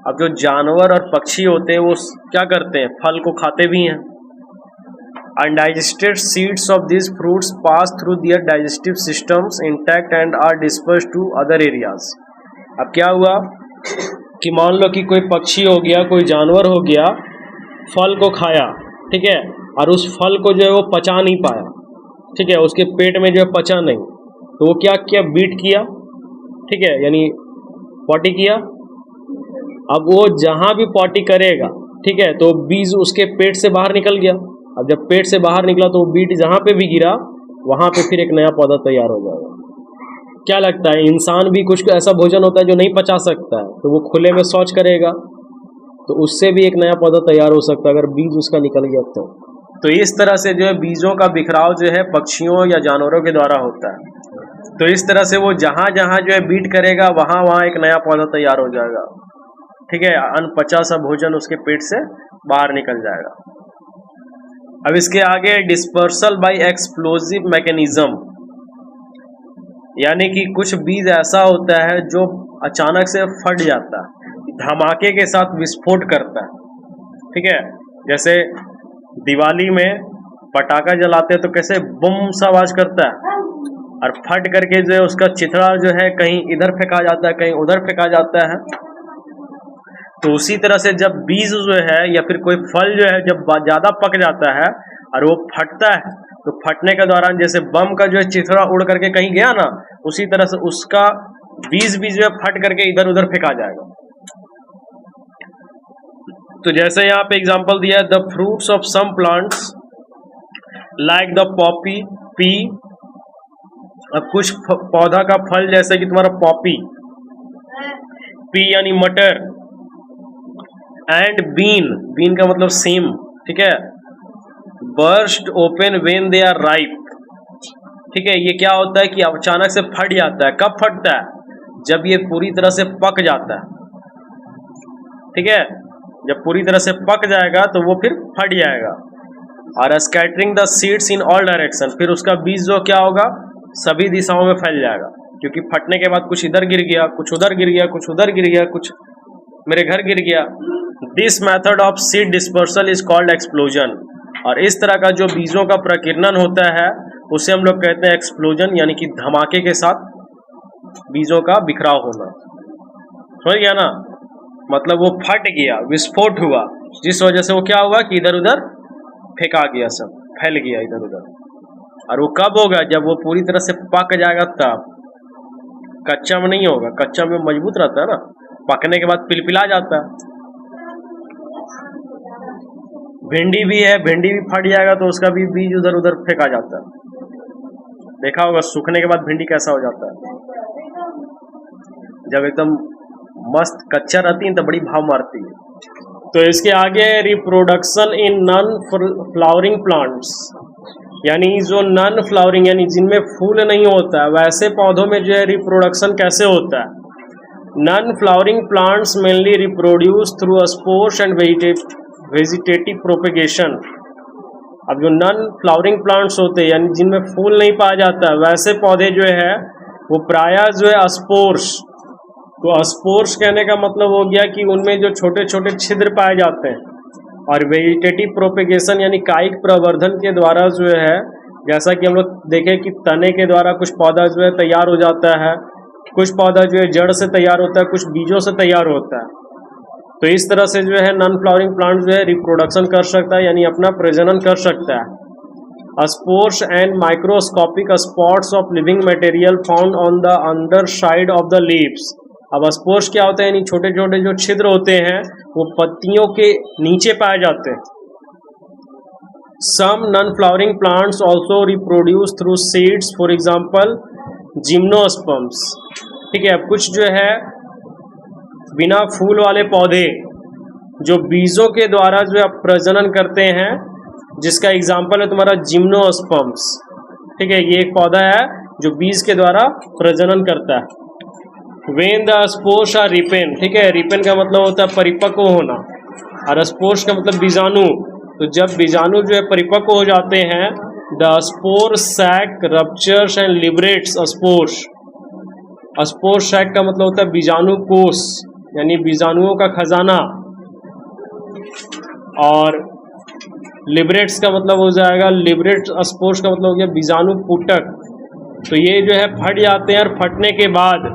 अब जो जानवर और पक्षी होते हैं वो क्या करते हैं, फल को खाते भी हैं। Undigested seeds of this fruits pass through their digestive systems intact and are disperse to other areas. अब क्या हुआ कि मान लो कि कोई पक्षी हो गया, कोई जानवर हो गया, फल को खाया, ठीक है, और उस फल को जो है वो पचा नहीं पाया, ठीक है, उसके पेट में जो है पचा नहीं, तो वो क्या किया, बीट किया, ठीक है, यानी पॉटी किया। अब वो जहां भी पॉटी करेगा, ठीक है, तो बीज उसके पेट से बाहर निकल गया। अब जब पेट से बाहर निकला तो वो बीट जहां पे भी गिरा, वहां पे फिर एक नया पौधा तैयार हो जाएगा। क्या लगता है, इंसान भी कुछ ऐसा भोजन होता है जो नहीं पचा सकता है, तो वो खुले में शौच करेगा, तो उससे भी एक नया पौधा तैयार हो सकता है अगर बीज उसका निकल गया तो इस तरह से जो है बीजों का बिखराव जो है पक्षियों या जानवरों के द्वारा होता है। तो इस तरह से वो जहां जहां जो है बीट करेगा, वहां वहां एक नया पौधा तैयार हो जाएगा, ठीक है, अनपचा सा भोजन उसके पेट से बाहर निकल जाएगा। अब इसके आगे डिस्पर्सल बाय एक्सप्लोजिव मैकेनिज्म, यानी कि कुछ बीज ऐसा होता है जो अचानक से फट जाता है, धमाके के साथ विस्फोट करता है, ठीक है, जैसे दिवाली में पटाखा जलाते हैं तो कैसे बम सा आवाज करता है, और फट करके जो है उसका चिथड़ा जो है कहीं इधर फेंका जाता है, कहीं उधर फेंका जाता है। तो उसी तरह से जब बीज जो है या फिर कोई फल जो है जब ज्यादा पक जाता है और वो फटता है, तो फटने के दौरान जैसे बम का जो है चिथड़ा उड़ करके कहीं गया ना, उसी तरह से उसका बीज भी जो है फट करके इधर उधर फेंका जाएगा। तो जैसे यहाँ पे एग्जांपल दिया है, the fruits of some plants like the poppy pea. अब कुछ पौधा का फल जैसे कि तुम्हारा पॉपी, पी यानी मटर, एंड बीन, बीन का मतलब सेम, ठीक है, burst open when they are ripe. ठीक है, ये क्या होता है कि अचानक से फट जाता है। कब फटता है? जब ये पूरी तरह से पक जाता है। ठीक है, जब पूरी तरह से पक जाएगा तो वो फिर फट जाएगा। और scattering the seeds in all direction, फिर उसका बीज जो क्या होगा, सभी दिशाओं में फैल जाएगा। क्योंकि फटने के बाद कुछ इधर गिर गया, कुछ उधर गिर गया, कुछ उधर गिर गया, कुछ मेरे घर गिर गया। This method of seed dispersal is called explosion. और इस तरह का जो बीजों का प्रकीर्णन होता है उसे हम लोग कहते हैं एक्सप्लोजन, यानी कि धमाके के साथ बीजों का बिखराव होना। समझ गया ना? मतलब वो फट गया, विस्फोट हुआ, जिस वजह से वो क्या हुआ कि इधर उधर फेंका गया, सब फैल गया इधर उधर। और वो कब होगा? जब वो पूरी तरह से पक जाएगा तब। कच्चा में नहीं होगा, कच्चा में मजबूत रहता है ना, पकने के बाद पिलपिला जाता है। भिंडी भी है, भिंडी भी फट जाएगा तो उसका भी बीज उधर उधर फेंका जाता है। देखा होगा सूखने के बाद भिंडी कैसा हो जाता है। जब एकदम मस्त कच्चा रहती है तो बड़ी भाव मारती है। तो इसके आगे reproduction in non flowering plants, यानी जो नॉन फ्लावरिंग यानी जिनमें फूल नहीं होता है वैसे पौधों में जो है रिप्रोडक्शन कैसे होता है। Non flowering plants mainly reproduce through spores and vegetative propagation. अब जो नॉन फ्लावरिंग प्लांट्स होते हैं यानी जिनमें फूल नहीं पाया जाता है वैसे पौधे जो है वो प्रायः जो है स्पोर्स, तो स्पोर्स कहने का मतलब हो गया कि उनमें जो छोटे छोटे छिद्र पाए जाते हैं। और वेजिटेटिव प्रोपेगेशन यानी कायिक प्रवर्धन के द्वारा जो है, जैसा कि हम लोग देखें कि तने के द्वारा कुछ पौधा जो है तैयार हो जाता है, कुछ पौधा जो है जड़ से तैयार होता है, कुछ बीजों से तैयार होता है। तो इस तरह से जो है नॉन फ्लावरिंग प्लांट जो है रिप्रोडक्शन कर सकता है, यानी अपना प्रजनन कर सकता है। Spores and microscopic spots of living material found on the under side of the leaves. अब स्पोर्स क्या होता है, यानी छोटे छोटे जो छिद्र होते हैं वो पत्तियों के नीचे पाए जाते हैं। Some non flowering plants also reproduce through seeds, for example gymnosperms. ठीक है, अब कुछ जो है बिना फूल वाले पौधे जो बीजों के द्वारा जो है प्रजनन करते हैं, जिसका एग्जाम्पल है तुम्हारा जिम्नोस्पर्म्स। ठीक है, ये एक पौधा है जो बीज के द्वारा प्रजनन करता है। When the spores are ripen, ठीक है, रिपेन का मतलब होता है परिपक्व होना, और स्पोर्स का मतलब बीजाणु। तो जब बीजाणु जो है परिपक्व हो जाते हैं, the spore sac ruptures and liberates spores. Spore sac का मतलब होता है बीजाणु कोष, यानी बीजाणुओं का खजाना, और लिबरेट्स का मतलब हो जाएगा, लिबरेट स्पोर्स का मतलब हो गया बीजाणु पुटक। तो ये जो है फट जाते हैं और फटने के बाद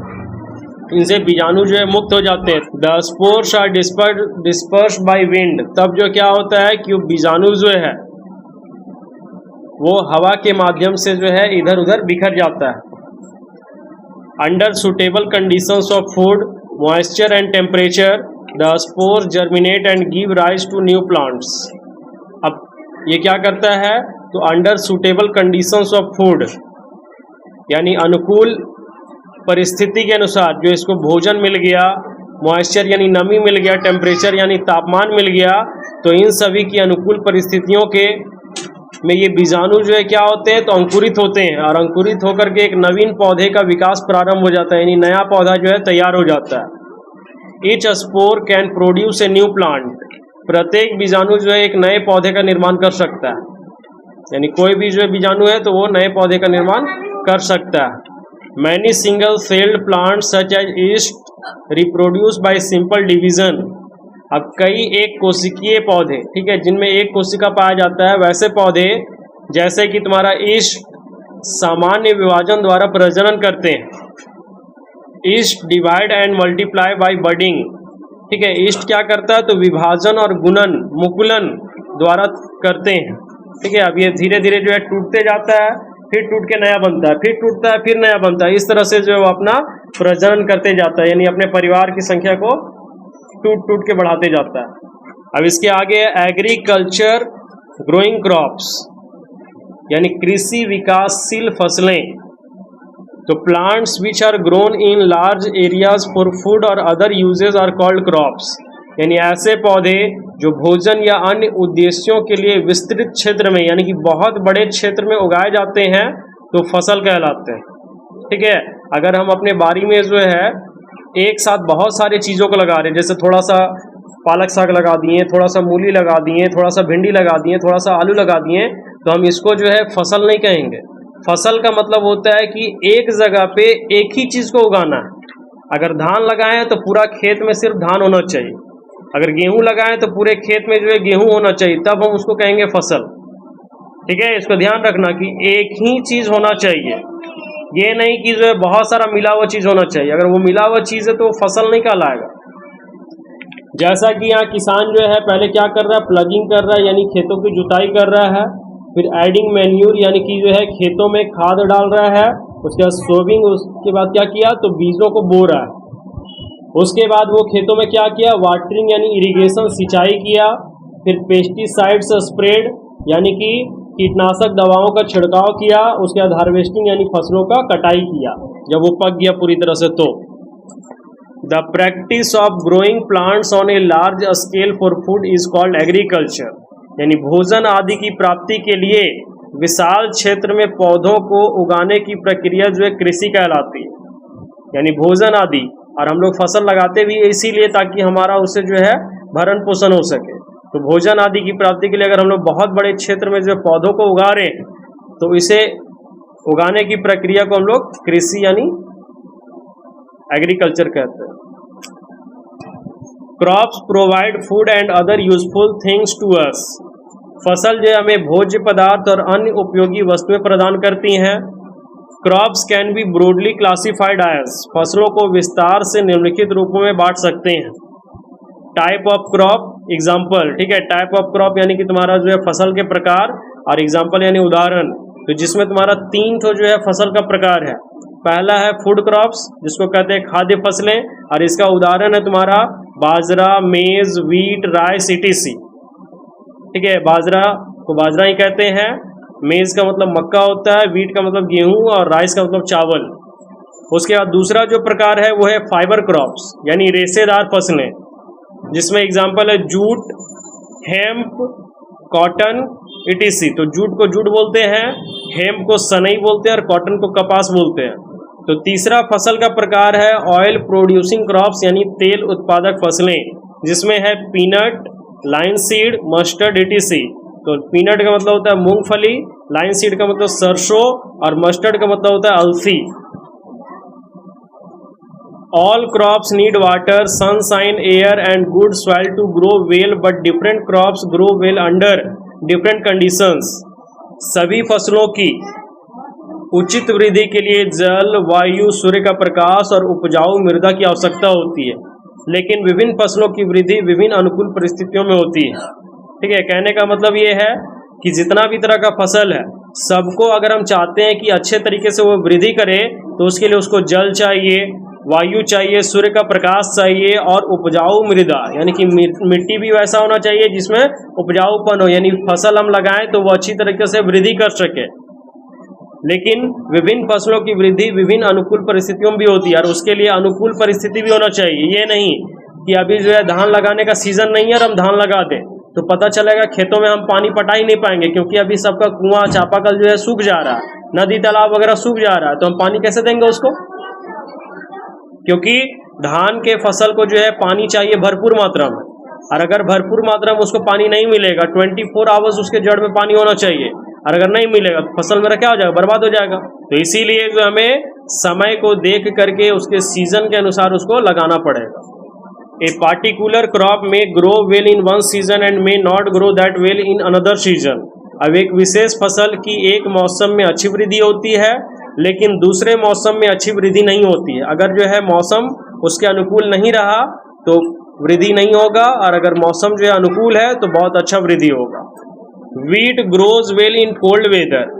इनसे बीजाणु जो है मुक्त हो जाते हैं। The spores are disperse by wind, तब जो क्या होता है कि बीजाणु जो है वो हवा के माध्यम से जो है इधर उधर बिखर जाता है। Under suitable conditions of food, moisture and temperature, the spores germinate and give rise to new plants. अब ये क्या करता है, तो under suitable conditions of food यानी अनुकूल परिस्थिति के अनुसार जो इसको भोजन मिल गया, मॉइस्चर यानी नमी मिल गया, टेम्परेचर यानी तापमान मिल गया, तो इन सभी की अनुकूल परिस्थितियों के में ये बीजाणु जो है क्या होते हैं, तो अंकुरित होते हैं, और अंकुरित होकर के एक नवीन पौधे का विकास प्रारंभ हो जाता है, यानी नया पौधा जो है तैयार हो जाता है। Each spore can produce a new plant, प्रत्येक बीजाणु जो है एक नए पौधे का निर्माण कर सकता है, यानी कोई भी जो है बीजाणु है तो वो नए पौधे का निर्माण कर सकता है। Many single-celled plants such as yeast reproduce by simple division। अब कई एक कोशिकीय पौधे, ठीक है, जिनमें एक कोशिका पाया जाता है, वैसे पौधे जैसे कि तुम्हारा ईस्ट सामान्य विभाजन द्वारा प्रजनन करते हैं। East divide and multiply by budding. ठीक है, ईस्ट क्या करता है, तो विभाजन और गुणन मुकुलन द्वारा करते हैं। ठीक है, अब ये धीरे धीरे जो है टूटते जाता है, फिर टूट के नया बनता है, फिर टूटता है, फिर नया बनता है। इस तरह से जो अपना प्रजनन करते जाता है, यानी अपने परिवार की संख्या को टूट टूट के बढ़ाते जाता है। अब इसके आगे एग्रीकल्चर ग्रोइंग क्रॉप्स, यानी कृषि विकासशील फसलें। तो plants which are grown in large areas for food और other uses are called crops, यानी ऐसे पौधे जो भोजन या अन्य उद्देश्यों के लिए विस्तृत क्षेत्र में, यानी कि बहुत बड़े क्षेत्र में उगाए जाते हैं, तो फसल कहलाते हैं। ठीक है, अगर हम अपने बारी में जो है एक साथ बहुत सारी चीज़ों को लगा रहे हैं, जैसे थोड़ा सा पालक साग लगा दिए, थोड़ा सा मूली लगा दिए, थोड़ा सा भिंडी लगा दिए, थोड़ा सा आलू लगा दिए, तो हम इसको जो है फसल नहीं कहेंगे। फसल का मतलब होता है कि एक जगह पे एक ही चीज़ को उगाना है। अगर धान लगाए हैं तो पूरा खेत में सिर्फ धान होना चाहिए, अगर गेहूं लगाएं तो पूरे खेत में जो है गेहूं होना चाहिए, तब हम उसको कहेंगे फसल। ठीक है, इसको ध्यान रखना कि एक ही चीज़ होना चाहिए, ये नहीं कि जो है बहुत सारा मिला हुआ चीज़ होना चाहिए। अगर वो मिला हुआ चीज़ है तो फसल नहीं कहलाएगा। जैसा कि यहाँ किसान जो है पहले क्या कर रहा है, प्लगिंग कर रहा है यानी खेतों की जुताई कर रहा है, फिर एडिंग मैन्यूर यानी कि जो है खेतों में खाद डाल रहा है, उसके बाद सोविंग, उसके बाद क्या किया तो बीजों को बो रहा है, उसके बाद वो खेतों में क्या किया वाटरिंग यानी इरिगेशन सिंचाई किया, फिर पेस्टिसाइड्स स्प्रेड यानी कि कीटनाशक दवाओं का छिड़काव किया, उसके बाद हार्वेस्टिंग यानी फसलों का कटाई किया जब वो पक गया पूरी तरह से। तो the practice of growing plants on a large scale for food is called agriculture, यानी भोजन आदि की प्राप्ति के लिए विशाल क्षेत्र में पौधों को उगाने की प्रक्रिया जो है कृषि कहलाती है, यानी भोजन आदि। और हम लोग फसल लगाते भी इसीलिए ताकि हमारा उससे जो है भरण पोषण हो सके। तो भोजन आदि की प्राप्ति के लिए अगर हम लोग बहुत बड़े क्षेत्र में जो है पौधों को उगा रहे हैं तो इसे उगाने की प्रक्रिया को हम लोग कृषि यानी एग्रीकल्चर कहते हैं। Crops provide food and other useful things to us, फसल जो हमें भोज्य पदार्थ और अन्य उपयोगी वस्तुएं प्रदान करती हैं। Crops can be broadly classified as, फसलों को विस्तार से निम्नलिखित रूपों में बांट सकते हैं। Type of crop, example. ठीक है, टाइप ऑफ क्रॉप यानी कि तुम्हारा जो है फसल के प्रकार, और एग्जाम्पल यानी उदाहरण, तो जिसमें तुम्हारा 3 तो जो है फसल का प्रकार है। पहला है फूड क्रॉप्स जिसको कहते हैं खाद्य फसलें, और इसका उदाहरण है तुम्हारा बाजरा, मेज, वीट, राइस etc। ठीक है, बाजरा को बाजरा ही कहते हैं, मेज का मतलब मक्का होता है, वीट का मतलब गेहूं, और राइस का मतलब चावल। उसके बाद दूसरा जो प्रकार है वो है फाइबर क्रॉप्स यानी रेशेदार फसलें, जिसमें एग्जाम्पल है जूट, हेम्प, कॉटन etc। तो जूट को जूट बोलते हैं, हेम्प को सनई बोलते हैं, और कॉटन को कपास बोलते हैं। तो तीसरा फसल का प्रकार है ऑयल प्रोड्यूसिंग क्रॉप्स यानी तेल उत्पादक फसलें, जिसमें है peanut, line seed, mustard etc। तो पीनट का मतलब होता है मूंगफली, लाइन सीड का मतलब सरसों, और मस्टर्ड का मतलब होता है अलसी। All crops need water, sunshine, air and good soil to grow well, but different crops grow well under different conditions. सभी फसलों की उचित वृद्धि के लिए जल, वायु, सूर्य का प्रकाश और उपजाऊ मृदा की आवश्यकता होती है, लेकिन विभिन्न फसलों की वृद्धि विभिन्न अनुकूल परिस्थितियों में होती है। ठीक है, कहने का मतलब ये है कि जितना भी तरह का फसल है सबको अगर हम चाहते हैं कि अच्छे तरीके से वो वृद्धि करे तो उसके लिए उसको जल चाहिए, वायु चाहिए, सूर्य का प्रकाश चाहिए, और उपजाऊ मृदा यानी कि मिट्टी भी वैसा होना चाहिए जिसमें उपजाऊपन हो, यानी फसल हम लगाएं तो वो अच्छी तरीके से वृद्धि कर सके। लेकिन विभिन्न फसलों की वृद्धि विभिन्न अनुकूल परिस्थितियों में भी होती है, और उसके लिए अनुकूल परिस्थिति भी होना चाहिए। ये नहीं कि अभी जो है धान लगाने का सीजन नहीं है और हम धान लगा दें तो पता चलेगा खेतों में हम पानी पटा ही नहीं पाएंगे, क्योंकि अभी सबका कुआं चापाकल जो है सूख जा रहा है, नदी तालाब वगैरह सूख जा रहा है, तो हम पानी कैसे देंगे उसको? क्योंकि धान के फसल को जो है पानी चाहिए भरपूर मात्रा में, और अगर भरपूर मात्रा में उसको पानी नहीं मिलेगा 24 आवर्स उसके जड़ में पानी होना चाहिए, और अगर नहीं मिलेगा तो फसल मेरा क्या हो जाएगा, बर्बाद हो जाएगा। तो इसीलिए जो हमें समय को देख करके उसके सीजन के अनुसार उसको लगाना पड़ेगा। ए पार्टिकुलर क्रॉप में grow well in one season and may not grow that well in another season. अब एक विशेष फसल की एक मौसम में अच्छी वृद्धि होती है लेकिन दूसरे मौसम में अच्छी वृद्धि नहीं होती है। अगर जो है मौसम उसके अनुकूल नहीं रहा तो वृद्धि नहीं होगा, और अगर मौसम जो है अनुकूल है तो बहुत अच्छा वृद्धि होगा। Wheat grows well in cold weather.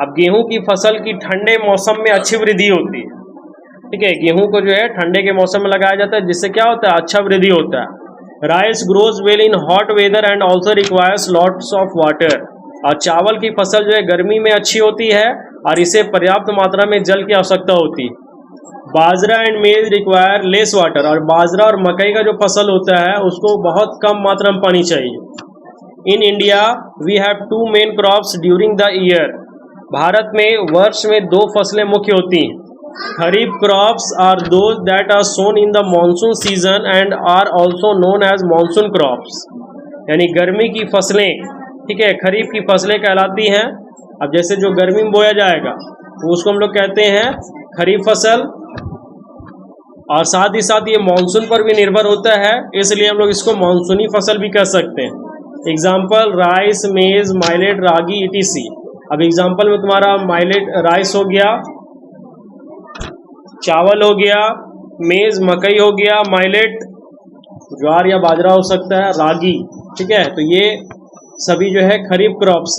अब गेहूं की फसल की ठंडे मौसम में अच्छी वृद्धि होती है। ठीक है, गेहूं को जो है ठंडे के मौसम में लगाया जाता है, जिससे क्या होता है, अच्छा वृद्धि होता है। Rice grows well in hot weather and also requires lots of water. और चावल की फसल जो है गर्मी में अच्छी होती है और इसे पर्याप्त मात्रा में जल की आवश्यकता होती है। Bajra and maize require less water. और बाजरा और मकई का जो फसल होता है उसको बहुत कम मात्रा में पानी चाहिए। In India we have 2 main crops during the year. भारत में वर्ष में 2 फसलें मुख्य होती हैं। Kharif crops are those that are sown in the monsoon season and are also known as monsoon crops, यानी गर्मी की फसलें, ठीक है, खरीफ की फसलें कहलाती हैं। अब जैसे जो गर्मी में बोया जाएगा तो उसको हम लोग कहते हैं खरीफ फसल, और साथ ही साथ ये मानसून पर भी निर्भर होता है, इसलिए हम लोग इसको मानसूनी फसल भी कह सकते हैं। एग्जाम्पल राइस, मेज, माइलेट, रागी etc। अब एग्जाम्पल में तुम्हारा माइलेट राइस हो गया, चावल हो गया, मेज मकई हो गया, माइलेट ज्वार या बाजरा हो सकता है, रागी, ठीक है। तो ये सभी जो है खरीफ क्रॉप्स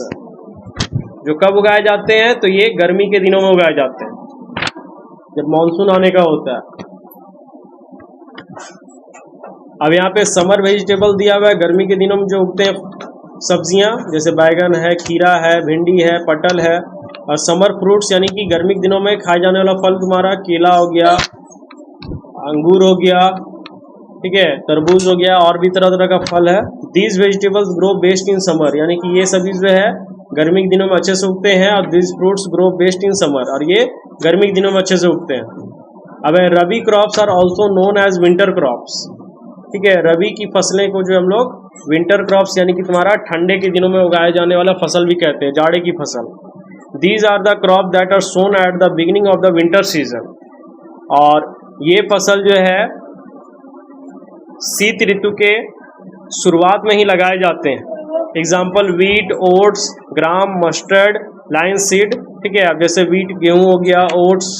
जो कब उगाए जाते हैं, तो ये गर्मी के दिनों में उगाए जाते हैं जब मानसून आने का होता है। अब यहाँ पे समर वेजिटेबल दिया हुआ है, गर्मी के दिनों में जो उगते हैं सब्जियां, जैसे बैगन है, खीरा है, भिंडी है, पटल है। और समर फ्रूट्स यानी कि गर्मी के दिनों में खाए जाने वाला फल तुम्हारा केला हो गया, अंगूर हो गया, ठीक है, तरबूज हो गया, और भी तरह तरह का फल है। These vegetables grow best in summer, यानी कि ये सभी जो है गर्मी के दिनों में अच्छे से उगते हैं। और these fruits grow best in summer, और ये गर्मी के दिनों में अच्छे से उगते हैं। अब rabi crops are also known as winter crops, ठीक है। रबी की फसलें को जो हम लोग विंटर क्रॉप्स यानी कि तुम्हारा ठंडे के दिनों में उगाए जाने वाला फसल भी कहते हैं, जाड़े की फसल। These are the crop that are sown at the beginning of the winter season, और ये फसल जो है शीत ऋतु के शुरुआत में ही लगाए जाते हैं। एग्जाम्पल वीट, ओट्स, ग्राम, मस्टर्ड, लाइन सीड, ठीक है। अब जैसे वीट गेहूं हो गया, ओट्स,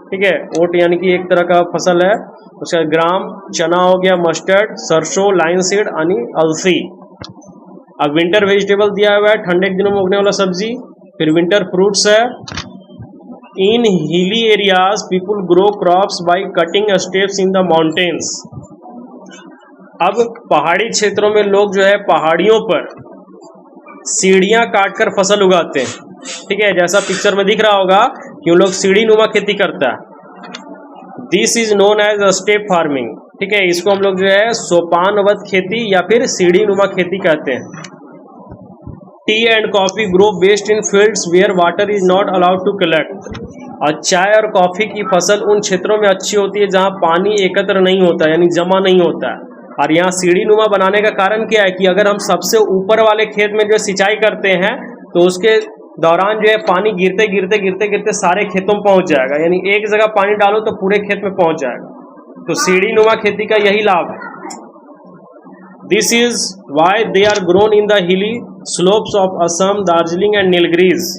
ठीक है, ओट यानी कि एक तरह का फसल है, उसका ग्राम चना हो गया, मस्टर्ड, सरसों, लाइन सीड यानी अलसी। अब विंटर वेजिटेबल दिया हुआ है, ठंडे के दिनों में उगने वाला सब्जी। फिर विंटर फ्रूट्स है। In hilly areas people grow crops by cutting steps in the mountains. अब पहाड़ी क्षेत्रों में लोग जो है पहाड़ियों पर सीढ़ियां काटकर फसल उगाते हैं, ठीक है। जैसा पिक्चर में दिख रहा होगा कि उन लोग सीढ़ी नुमा खेती करता है। This is known as step farming, ठीक है। इसको हम लोग जो है सोपानवत खेती या फिर सीढ़ी नुमा खेती कहते हैं। Tea and coffee grow best in fields where water is not allowed to collect. और चाय और कॉफी की फसल उन क्षेत्रों में अच्छी होती है जहां पानी एकत्र नहीं होता, यानी जमा नहीं होता है। और यहाँ सीढ़ी नुमा बनाने का कारण क्या है कि अगर हम सबसे ऊपर वाले खेत में जो सिंचाई करते हैं तो उसके दौरान जो है पानी गिरते गिरते गिरते गिरते सारे खेतों में पहुंच जाएगा, यानी एक जगह पानी डालो तो पूरे खेत में पहुंच जाएगा। तो सीढ़ी नुमा खेती का यही लाभ है। This is why they are grown in the hilly slopes of Assam, Darjeeling and Nilgiris.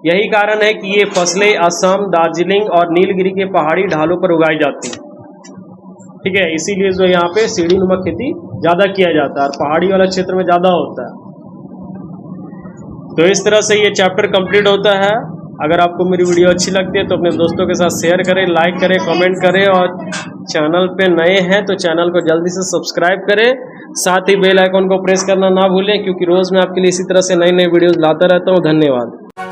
यही कारण है कि ये फसलें असम, दार्जिलिंग और नीलगिरी के पहाड़ी ढालों पर उगाई जाती हैं, ठीक है। इसीलिए जो यहाँ पे सीढ़ी नुमा खेती ज्यादा किया जाता है और पहाड़ी वाला क्षेत्र में ज्यादा होता है। तो इस तरह से ये चैप्टर कंप्लीट होता है। अगर आपको मेरी वीडियो अच्छी लगती है तो अपने दोस्तों के साथ शेयर करें, लाइक करें, कमेंट करें, और चैनल पे नए हैं तो चैनल को जल्दी से सब्सक्राइब करें। साथ ही बेल आइकन को प्रेस करना ना भूलें, क्योंकि रोज मैं आपके लिए इसी तरह से नई नई वीडियोस लाता रहता हूँ। धन्यवाद।